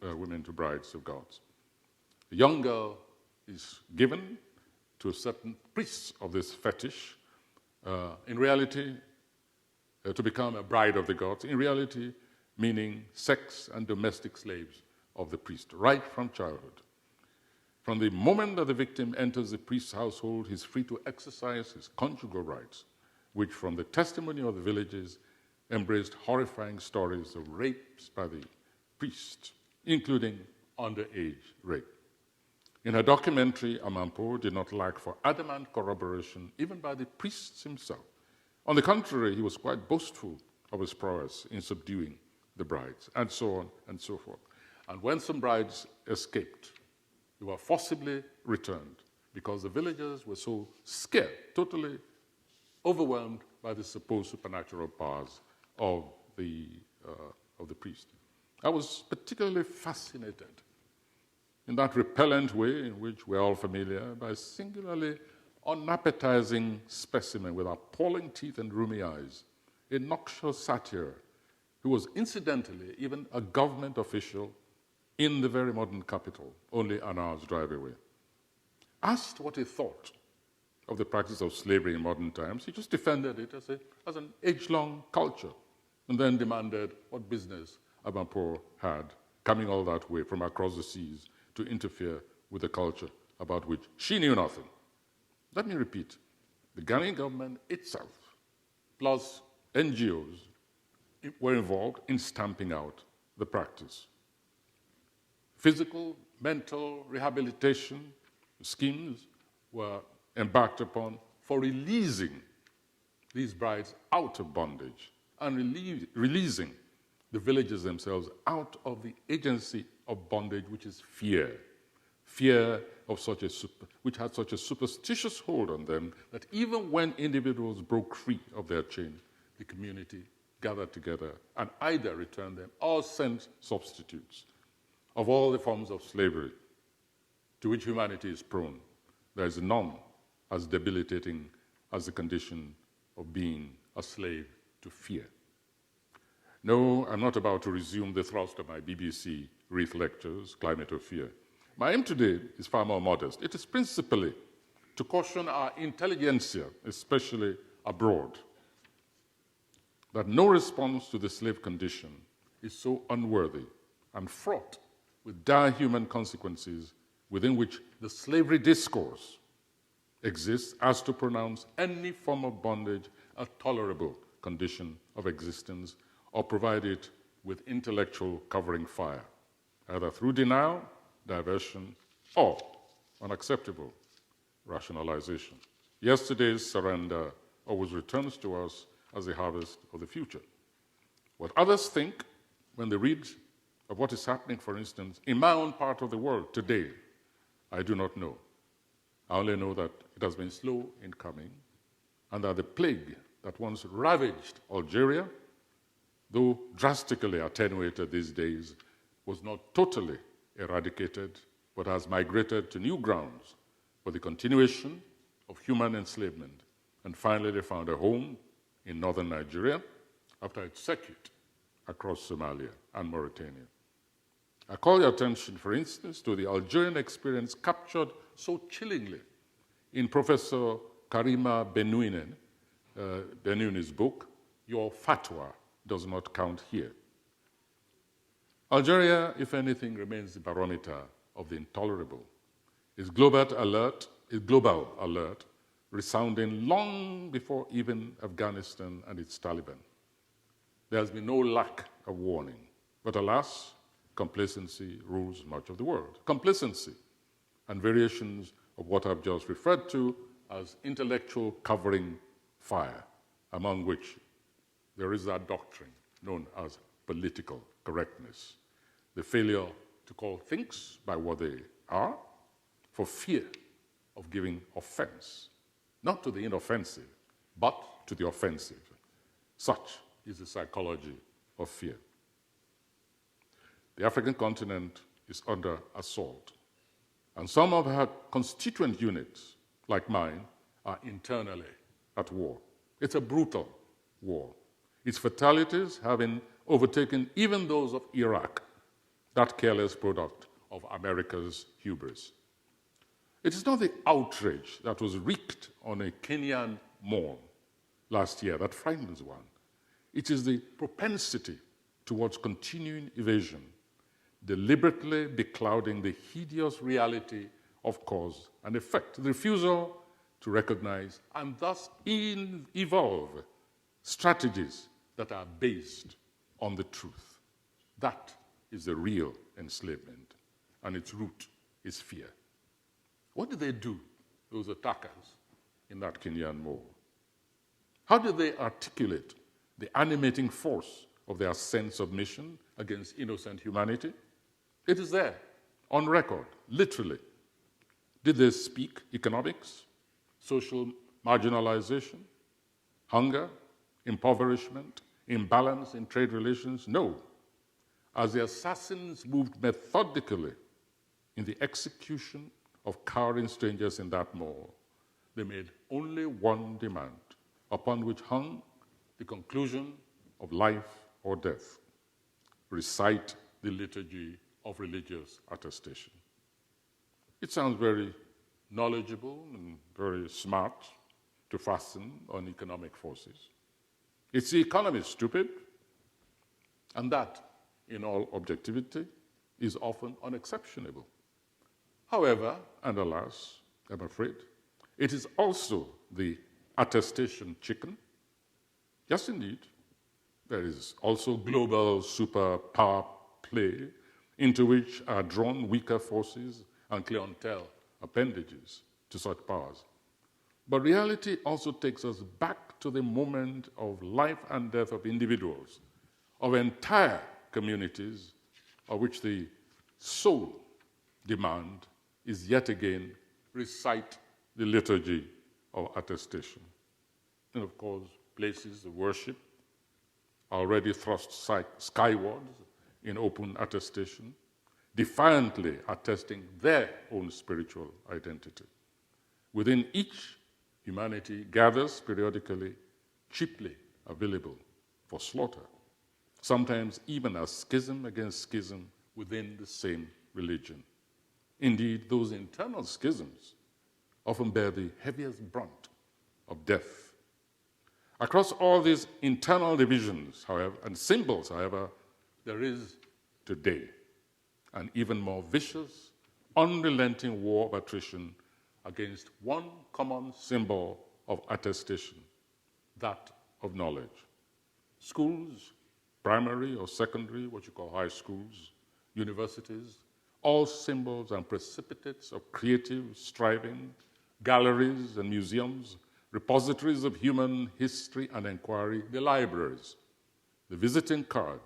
Speaker 2: women into brides of gods. A young girl is given to a certain priest of this fetish, in reality, to become a bride of the gods, in reality meaning sex and domestic slaves of the priest, right from childhood. From the moment that the victim enters the priest's household, he's free to exercise his conjugal rights, which from the testimony of the villages embraced horrifying stories of rapes by the priest, including underage rape. In her documentary, Amanpour did not lack for adamant corroboration, even by the priest himself. On the contrary, he was quite boastful of his prowess in subduing the brides, and so on and so forth. And when some brides escaped, they were forcibly returned because the villagers were so scared, totally overwhelmed by the supposed supernatural powers of the of the priest. I was particularly fascinated in that repellent way in which we're all familiar by a singularly unappetizing specimen with appalling teeth and rheumy eyes, a noxious satyr who was incidentally even a government official in the very modern capital, only an hour's drive away. Asked what he thought of the practice of slavery in modern times, he just defended it as an age-long culture, and then demanded what business Abampur had, coming all that way from across the seas to interfere with a culture about which she knew nothing. Let me repeat, the Ghanaian government itself, plus NGOs, were involved in stamping out the practice. Physical, mental rehabilitation schemes were embarked upon for releasing these brides out of bondage and releasing the villagers themselves out of the agency of bondage, which is fear. Fear of which had such a superstitious hold on them that even when individuals broke free of their chain, the community gathered together and either returned them or sent substitutes. Of all the forms of slavery to which humanity is prone, there is none as debilitating as the condition of being a slave to fear. No, I'm not about to resume the thrust of my BBC Wreath lectures, Climate of Fear. My aim today is far more modest. It is principally to caution our intelligentsia, especially abroad, that no response to the slave condition is so unworthy and fraught with dire human consequences within which the slavery discourse exists as to pronounce any form of bondage a tolerable condition of existence or provide it with intellectual covering fire, either through denial, diversion, or unacceptable rationalization. Yesterday's surrender always returns to us as the harvest of the future. What others think when they read of what is happening, for instance, in my own part of the world today, I do not know. I only know that it has been slow in coming, and that the plague that once ravaged Algeria, though drastically attenuated these days, was not totally eradicated, but has migrated to new grounds for the continuation of human enslavement, and finally they found a home in northern Nigeria after its circuit across Somalia and Mauritania. I call your attention, for instance, to the Algerian experience captured so chillingly in Professor Karima Benoune's book, Your Fatwa Does Not Count Here. Algeria, if anything, remains the barometer of the intolerable. Its global alert resounding long before even Afghanistan and its Taliban. There has been no lack of warning, but alas, complacency rules much of the world. Complacency and variations of what I've just referred to as intellectual covering fire, among which there is that doctrine known as political correctness, the failure to call things by what they are for fear of giving offense, not to the inoffensive, but to the offensive. Such is the psychology of fear. The African continent is under assault, and some of her constituent units, like mine, are internally at war. It's a brutal war. Its fatalities having overtaken even those of Iraq, that careless product of America's hubris. It is not the outrage that was wreaked on a Kenyan morn last year that frightens one. It is the propensity towards continuing evasion, deliberately beclouding the hideous reality of cause and effect, the refusal to recognize and thus evolve strategies that are based on the truth. That is the real enslavement, and its root is fear. What did they do, those attackers, in that Kenyan war? How did they articulate the animating force of their sense of mission against innocent humanity? It is there, on record, literally. Did they speak economics, social marginalization, hunger, impoverishment, imbalance in trade relations? No. as the assassins moved methodically in the execution of cowering strangers in that mall, they made only one demand, upon which hung the conclusion of life or death: recite the liturgy of religious attestation. It sounds very knowledgeable and very smart to fasten on economic forces. It's the economy, stupid, and that, in all objectivity, is often unexceptionable. However, and alas, I'm afraid, it is also the attestation chicken. Yes, indeed, there is also global superpower play into which are drawn weaker forces and clientele appendages to such powers. But reality also takes us back to the moment of life and death of individuals, of entire communities, of which the sole demand is yet again recite the liturgy of attestation. And of course, places of worship are already thrust skywards in open attestation, defiantly attesting their own spiritual identity. Within each, humanity gathers periodically, cheaply available for slaughter, sometimes even as schism against schism within the same religion. Indeed, those internal schisms often bear the heaviest brunt of death. Across all these internal divisions, however, and symbols, however, there is today an even more vicious, unrelenting war of attrition against one common symbol of attestation, that of knowledge. Schools, primary or secondary, what you call high schools, universities, all symbols and precipitates of creative striving, galleries and museums, repositories of human history and inquiry, the libraries. The visiting card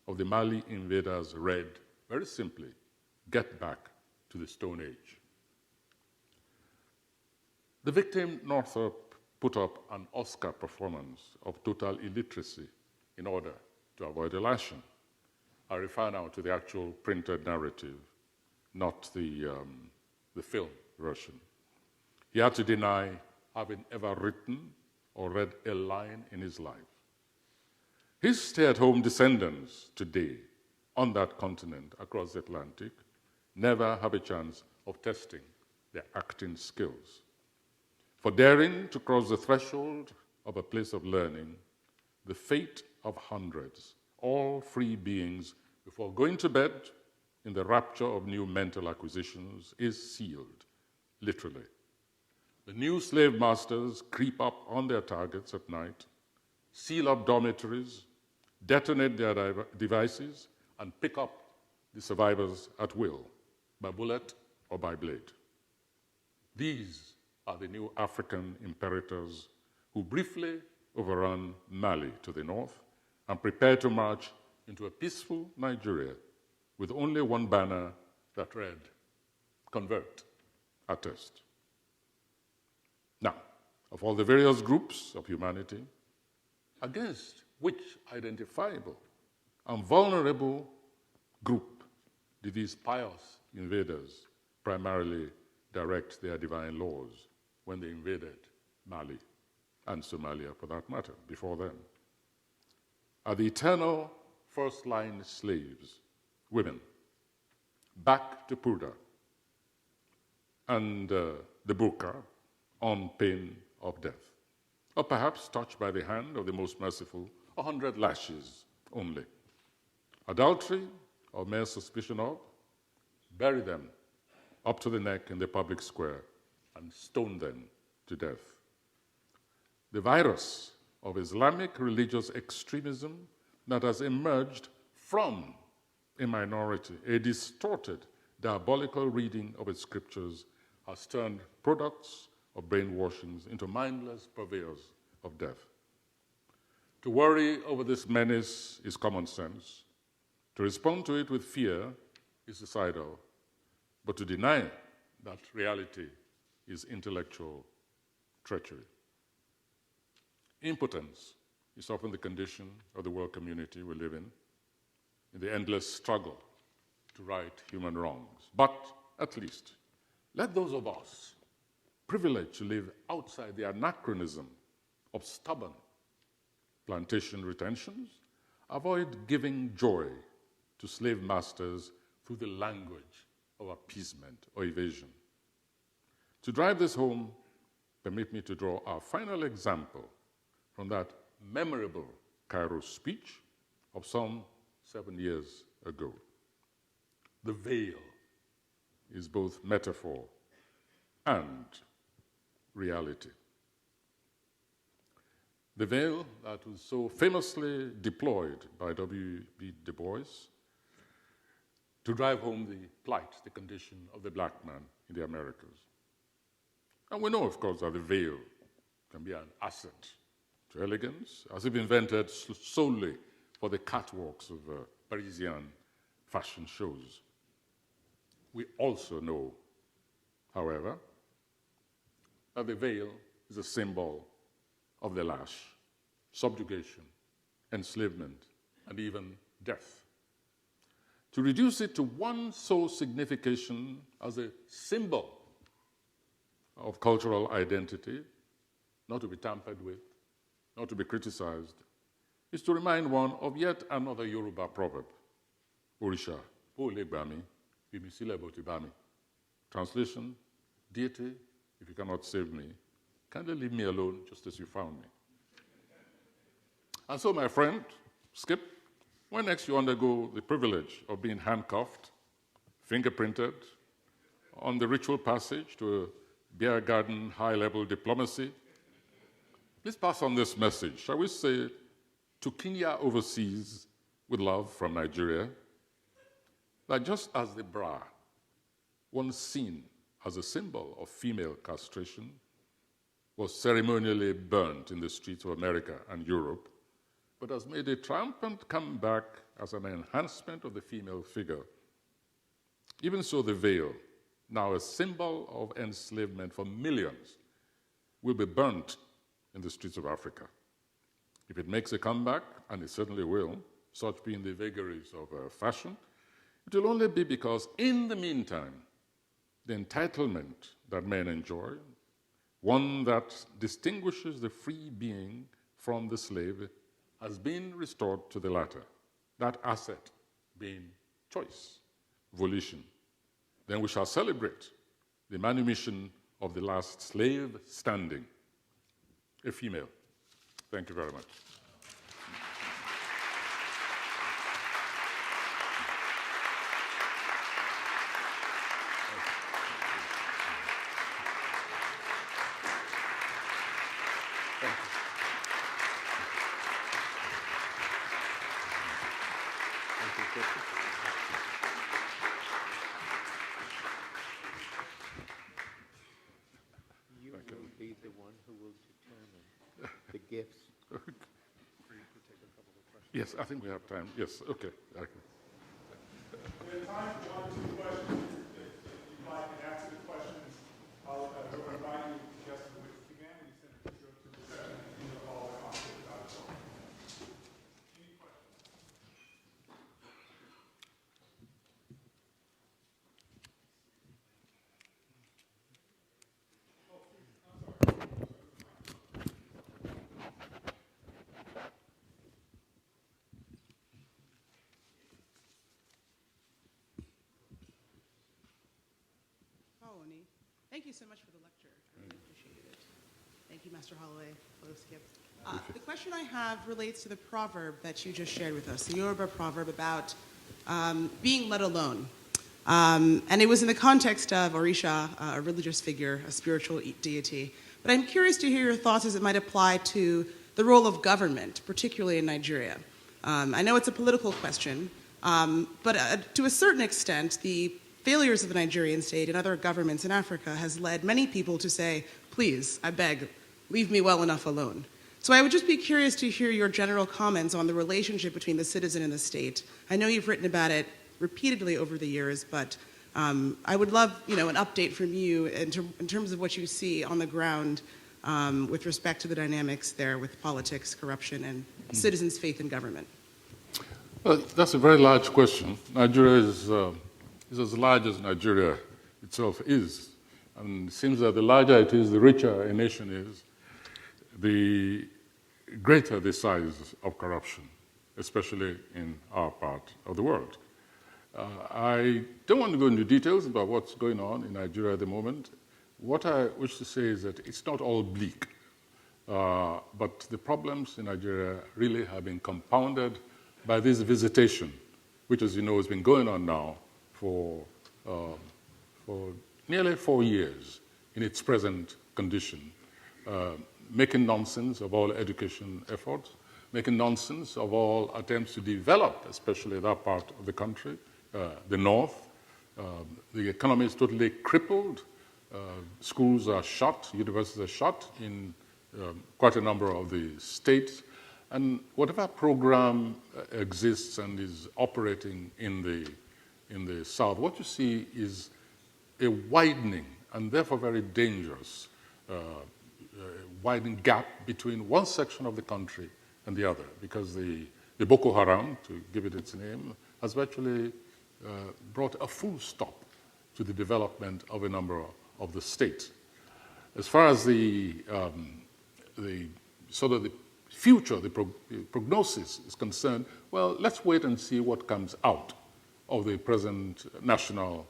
Speaker 2: of the Mali invaders read, very simply, "Get back to the Stone Age." The victim Northrop put up an Oscar performance of total illiteracy in order to avoid a lashing. I refer now to the actual printed narrative, not the film version. He had to deny having ever written or read a line in his life. His stay-at-home descendants today on that continent across the Atlantic never have a chance of testing their acting skills. For daring to cross the threshold of a place of learning, the fate of hundreds, all free beings, before going to bed in the rapture of new mental acquisitions, is sealed, literally. The new slave masters creep up on their targets at night, seal up dormitories, detonate their devices, and pick up the survivors at will, by bullet or by blade. These are the new African imperators who briefly overrun Mali to the north and prepare to march into a peaceful Nigeria with only one banner that read, "Convert, attest." Now, of all the various groups of humanity, against which identifiable and vulnerable group did these pious invaders primarily direct their divine laws when they invaded Mali and Somalia, for that matter, before them? Are the eternal first-line slaves, women, back to Purdah and the burqa on pain of death, or perhaps touched by the hand of the most merciful, 100 lashes only? Adultery or mere suspicion of, bury them up to the neck in the public square and stone them to death. The virus of Islamic religious extremism that has emerged from a minority, a distorted, diabolical reading of its scriptures, has turned products of brainwashings into mindless purveyors of death. To worry over this menace is common sense. To respond to it with fear is suicidal. But to deny that reality is intellectual treachery. Impotence is often the condition of the world community we live in. in the endless struggle to right human wrongs. But at least, let those of us privileged to live outside the anachronism of stubborn plantation retentions avoid giving joy to slave masters through the language of appeasement or evasion. To drive this home, permit me to draw our final example from that memorable Cairo speech of some 7 years ago. The veil is both metaphor and reality. The veil that was so famously deployed by W.B. Du Bois to drive home the plight, the condition of the black man in the Americas. And we know, of course, that the veil can be an asset to elegance, as if invented solely for the catwalks of Parisian fashion shows. We also know, however, that the veil is a symbol of the lash, subjugation, enslavement, and even death. To reduce it to one sole signification as a symbol of cultural identity, not to be tampered with, not to be criticized, is to remind one of yet another Yoruba proverb, Orisha, O le gbami, bimisile botibami. Translation, deity, if you cannot save me, kindly leave me alone just as you found me. And so, my friend, Skip, when next you undergo the privilege of being handcuffed, fingerprinted, on the ritual passage to a beer garden high-level diplomacy, please pass on this message, shall we say, to Kenya overseas with love from Nigeria, that just as the bra, once seen as a symbol of female castration, was ceremonially burnt in the streets of America and Europe, but has made a triumphant comeback as an enhancement of the female figure. Even so, the veil, now a symbol of enslavement for millions, will be burnt in the streets of Africa. If it makes a comeback, and it certainly will, such being the vagaries of fashion, it will only be because in the meantime, the entitlement that men enjoy, one that distinguishes the free being from the slave, has been restored to the latter, that asset being choice, volition. Then we shall celebrate the manumission of the last slave standing, a female. Thank you very much.
Speaker 3: You will be the one who will determine the gifts.
Speaker 2: Yes, I think we have time. Yes, okay.
Speaker 1: We have time for one or two questions. If you'd like to ask the questions, I'll invite you to just again, we send it to the session in the hall at Oxford.org. Any questions?
Speaker 4: Oni, thank you so much for the lecture. I really appreciated it. Thank you, Master Holloway. Hello, Skip. The question I have relates to the proverb that you just shared with us, the Yoruba proverb about being let alone. And it was in the context of Orisha, a religious figure, a spiritual deity. But I'm curious to hear your thoughts as it might apply to the role of government, particularly in Nigeria. I know it's a political question, but to a certain extent, the failures of the Nigerian state and other governments in Africa has led many people to say, please, I beg, leave me well enough alone. So I would just be curious to hear your general comments on the relationship between the citizen and the state. I know you've written about it repeatedly over the years, but I would love, an update from you in terms of what you see on the ground with respect to the dynamics there with politics, corruption, and citizens' faith in government.
Speaker 2: Well, that's a very large question. Nigeria is as large as Nigeria itself is. And it seems that the larger it is, the richer a nation is, the greater the size of corruption, especially in our part of the world. I don't want to go into details about what's going on in Nigeria at the moment. What I wish to say is that it's not all bleak, but the problems in Nigeria really have been compounded by this visitation, which, as you know, has been going on now for nearly 4 years in its present condition, making nonsense of all education efforts, making nonsense of all attempts to develop, especially that part of the country, the north. The economy is totally crippled. Schools are shut, universities are shut in quite a number of the states. And whatever program exists and is operating in the south, what you see is a widening and therefore very dangerous widening gap between one section of the country and the other, because the Boko Haram, to give it its name, has virtually brought a full stop to the development of a number of the states. As far as the future, the prognosis is concerned, well, let's wait and see what comes out of the present national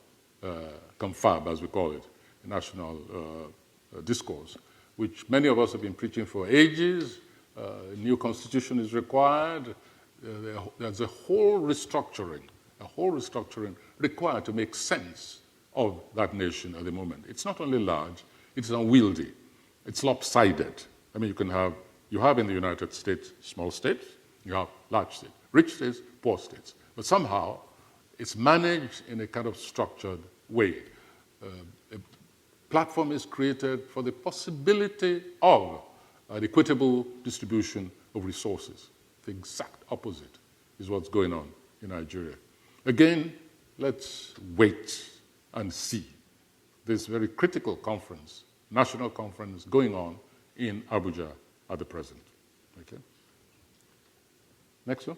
Speaker 2: confab, as we call it, national discourse, which many of us have been preaching for ages. A new constitution is required. There's a whole restructuring required to make sense of that nation at the moment. It's not only large, it's unwieldy, it's lopsided. I mean, you have in the United States small states, you have large states, rich states, poor states. But somehow it's managed in a kind of structured way. A platform is created for the possibility of an equitable distribution of resources. The exact opposite is what's going on in Nigeria. Again, let's wait and see this very critical conference, national conference, going on in Abuja at the present. Okay. Next one.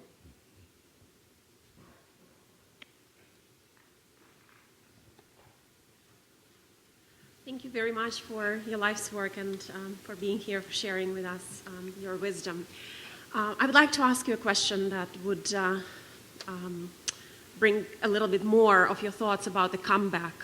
Speaker 5: Thank you very much for your life's work and for being here, for sharing with us your wisdom. I would like to ask you a question that would bring a little bit more of your thoughts about the comeback.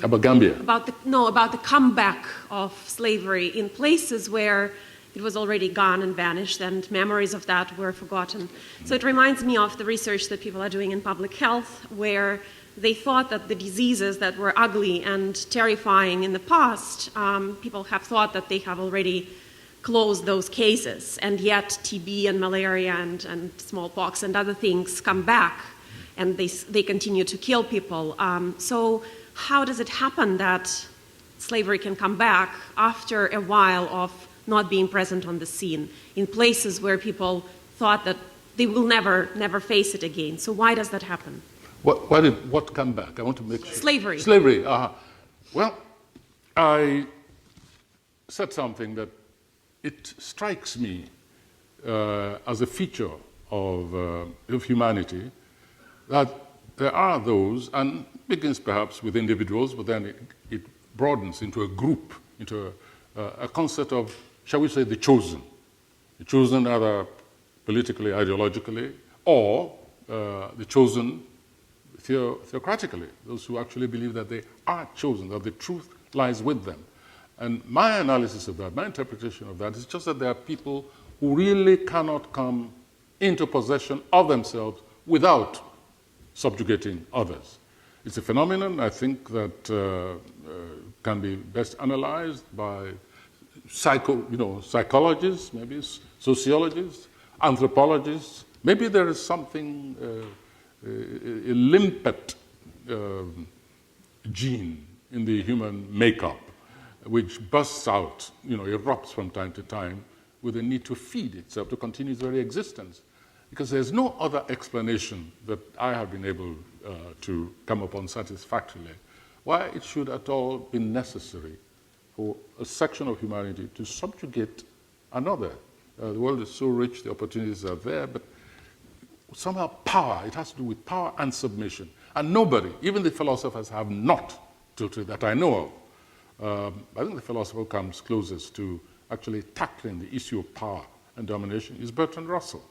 Speaker 2: About Gambia?
Speaker 5: About the comeback of slavery in places where it was already gone and vanished, and memories of that were forgotten. So it reminds me of the research that people are doing in public health, where they thought that the diseases that were ugly and terrifying in the past, people have thought that they have already closed those cases, and yet TB and malaria and smallpox and other things come back, and they continue to kill people. So how does it happen that slavery can come back after a while of not being present on the scene in places where people thought that they will never face it again? So why does that happen?
Speaker 2: What come back? I want to make sure.
Speaker 5: Slavery.
Speaker 2: Slavery. Well, I said something that it strikes me as a feature of humanity, that there are those, and begins perhaps with individuals, but then it broadens into a group, into a concept of, shall we say, the chosen. The chosen either politically, ideologically, or the chosen theocratically, those who actually believe that they are chosen, that the truth lies with them. And my analysis of that, my interpretation of that, is just that there are people who really cannot come into possession of themselves without subjugating others. It's a phenomenon, I think, that can be best analyzed by psychologists, maybe sociologists, anthropologists. Maybe there is something, a limpet gene in the human makeup, which bursts out, erupts from time to time with a need to feed itself, to continue its very existence. Because there's no other explanation that I have been able to come upon satisfactorily why it should at all be necessary for a section of humanity to subjugate another. The world is so rich, the opportunities are there, but
Speaker 6: somehow power. It has to do with power and submission. And nobody, even the philosophers, have not tilted that I know of. I think the philosopher who comes closest to actually tackling the issue of power and domination is Bertrand Russell,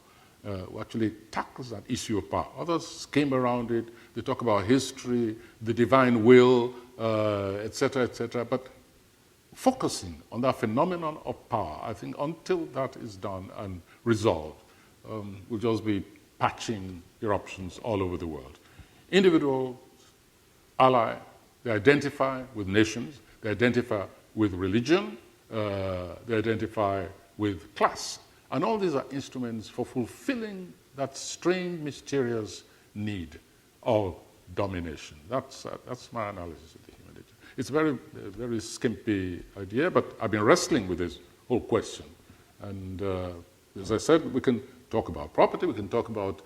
Speaker 6: who actually tackles that issue of power. Others came around it. They talk about history, the divine will, etc., but focusing on that phenomenon of power, I think until that is done and resolved, we'll just be patching eruptions all over the world. Individuals ally, they identify with nations, they identify with religion, they identify with class. And all these are instruments for fulfilling that strange, mysterious need of domination. That's my analysis of the human nature. It's a very skimpy idea, but I've been wrestling with this whole question. And as I said, we can talk about property, we can talk about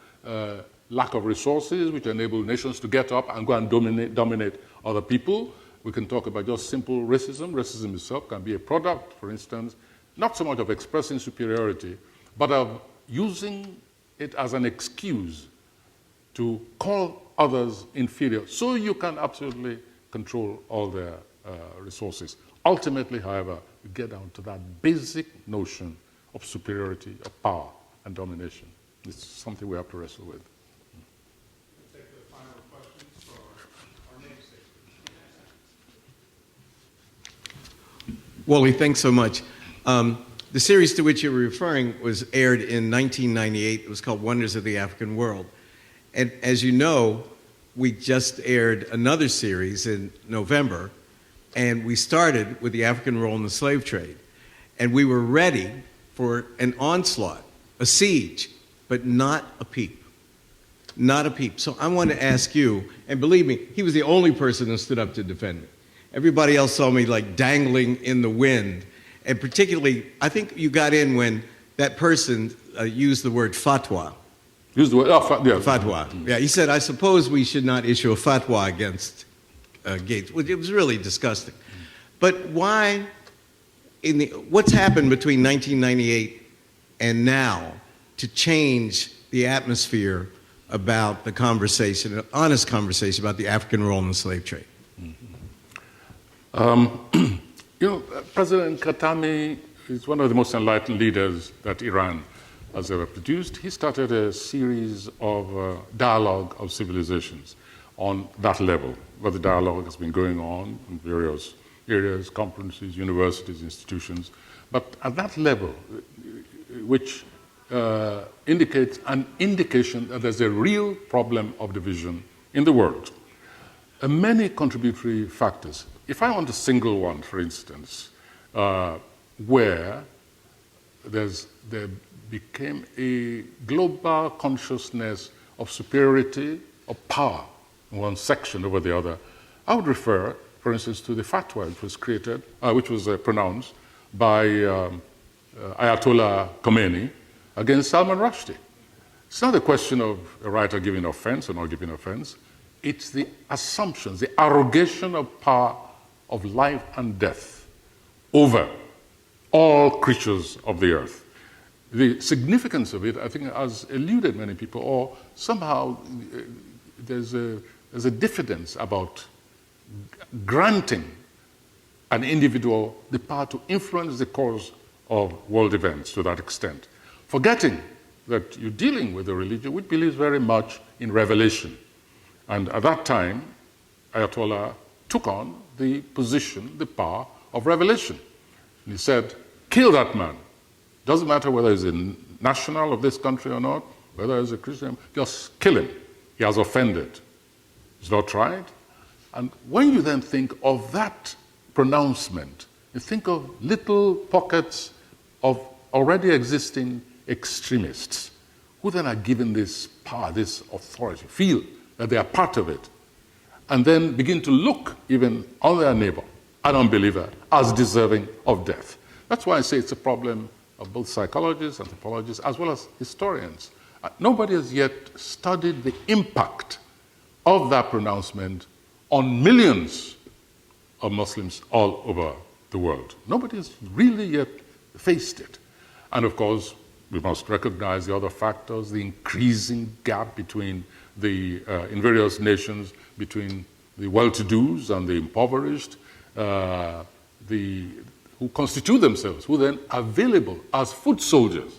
Speaker 6: lack of resources, which enable nations to get up and go and dominate other people. We can talk about just simple racism. Racism itself can be a product, for instance, not so much of expressing superiority, but of using it as an excuse to call others inferior, so you can absolutely control all their resources. Ultimately, however, we get down to that basic notion of superiority, of power and domination. It's something we have to wrestle with.
Speaker 1: Take the final questions for our namesake.
Speaker 3: Wally, thanks so much. The series to which you were referring was aired in 1998. It was called Wonders of the African World. And as you know, we just aired another series in November, and we started with the African role in the slave trade. And we were ready for an onslaught, a siege, but not a peep. Not a peep. So I want to ask you, and believe me, he was the only person who stood up to defend me. Everybody else saw me like dangling in the wind. And particularly, I think you got in when that person used the word fatwa.
Speaker 6: Use the word,
Speaker 3: Fatwa. Yeah, he said, I suppose we should not issue a fatwa against Gates. It was really disgusting. But why, what's happened between 1998 and now to change the atmosphere about the conversation, an honest conversation about the African role in the slave trade?
Speaker 6: President Khatami is one of the most enlightened leaders that Iran has ever produced. He started a series of dialogue of civilizations on that level, where the dialogue has been going on in various areas, conferences, universities, institutions. But at that level, which indicates an indication that there's a real problem of division in the world. Many contributory factors. If I want to single one, for instance, where there became a global consciousness of superiority, of power in one section over the other, I would refer, for instance, to the fatwa which was pronounced by Ayatollah Khomeini against Salman Rushdie. It's not a question of a writer giving offense or not giving offense. It's the assumptions, the arrogation of power of life and death over all creatures of the earth. The significance of it, I think, has eluded many people, or somehow there's a diffidence about granting an individual the power to influence the course of world events to that extent, forgetting that you're dealing with a religion which believes very much in revelation. And at that time, Ayatollah took on the position, the power of revelation. And he said, kill that man. Doesn't matter whether he's a national of this country or not, whether he's a Christian, just kill him. He has offended. He's not right. And when you then think of that pronouncement, you think of little pockets of already existing extremists who then are given this power, this authority, feel that they are part of it, and then begin to look even on their neighbor, an unbeliever, as deserving of death. That's why I say it's a problem of both psychologists, anthropologists, as well as historians. Nobody has yet studied the impact of that pronouncement on millions of Muslims all over the world. Nobody has really yet faced it. And of course, we must recognize the other factors, the increasing gap between in various nations, between the well-to-dos and the impoverished, who constitute themselves, who then are available as foot soldiers.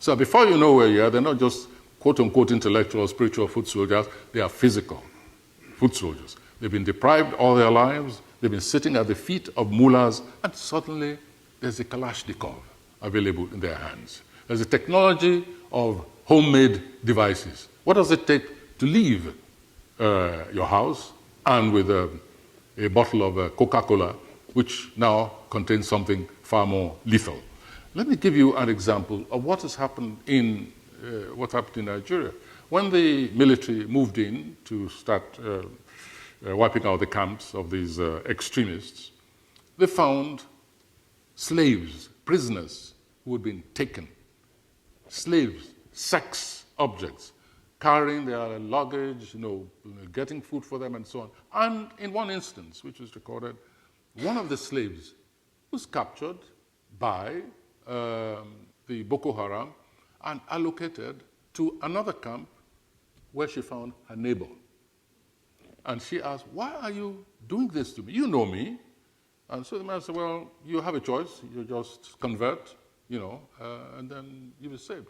Speaker 6: So before you know where you are, they're not just quote-unquote intellectual or spiritual foot soldiers, they are physical foot soldiers. They've been deprived all their lives, they've been sitting at the feet of mullahs, and suddenly there's a Kalashnikov available in their hands. There's a technology of homemade devices. What does it take to leave your house and with a bottle of Coca-Cola, which now contains something far more lethal? Let me give you an example of what has happened in Nigeria. When the military moved in to start wiping out the camps of these extremists, they found slaves, prisoners who had been taken, slaves, sex objects, carrying their luggage, getting food for them and so on. And in one instance, which was recorded, one of the slaves was captured by the Boko Haram and allocated to another camp where she found her neighbor. And she asked, "Why are you doing this to me? You know me." And so the man said, "Well, you have a choice. You just convert, and then you will be saved."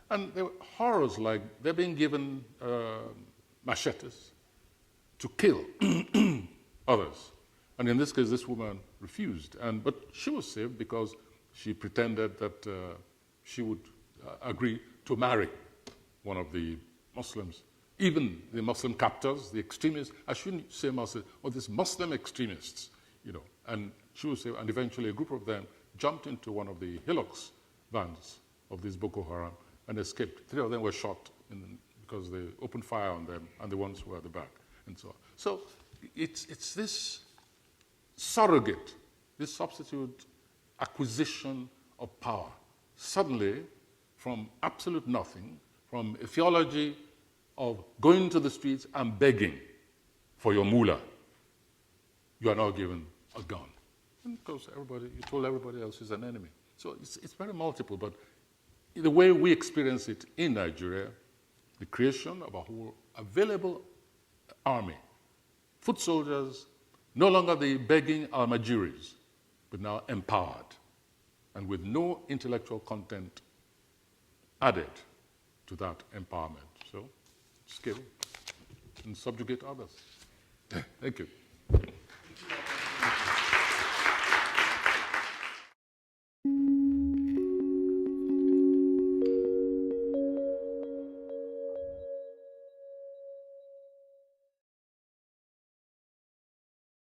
Speaker 6: And there were horrors like they're being given machetes to kill others. And in this case, this woman refused. But she was saved because she pretended that she would agree to marry one of the Muslims. Even the Muslim captors, the extremists, I shouldn't say Muslim, or these Muslim extremists, and she was saved. And eventually a group of them jumped into one of the Hilux vans of this Boko Haram and escaped. 3 of them were shot because they opened fire on them, and the ones who were at the back, and so on. So it's this surrogate, this substitute acquisition of power. Suddenly, from absolute nothing, from a theology of going to the streets and begging for your mullah, you are now given a gun. And of course, you told everybody else is an enemy. So it's very multiple, but the way we experience it in Nigeria, the creation of a whole available army, foot soldiers, no longer the begging Almajiris, but now empowered, and with no intellectual content added to that empowerment. So, skill and subjugate others. Thank you.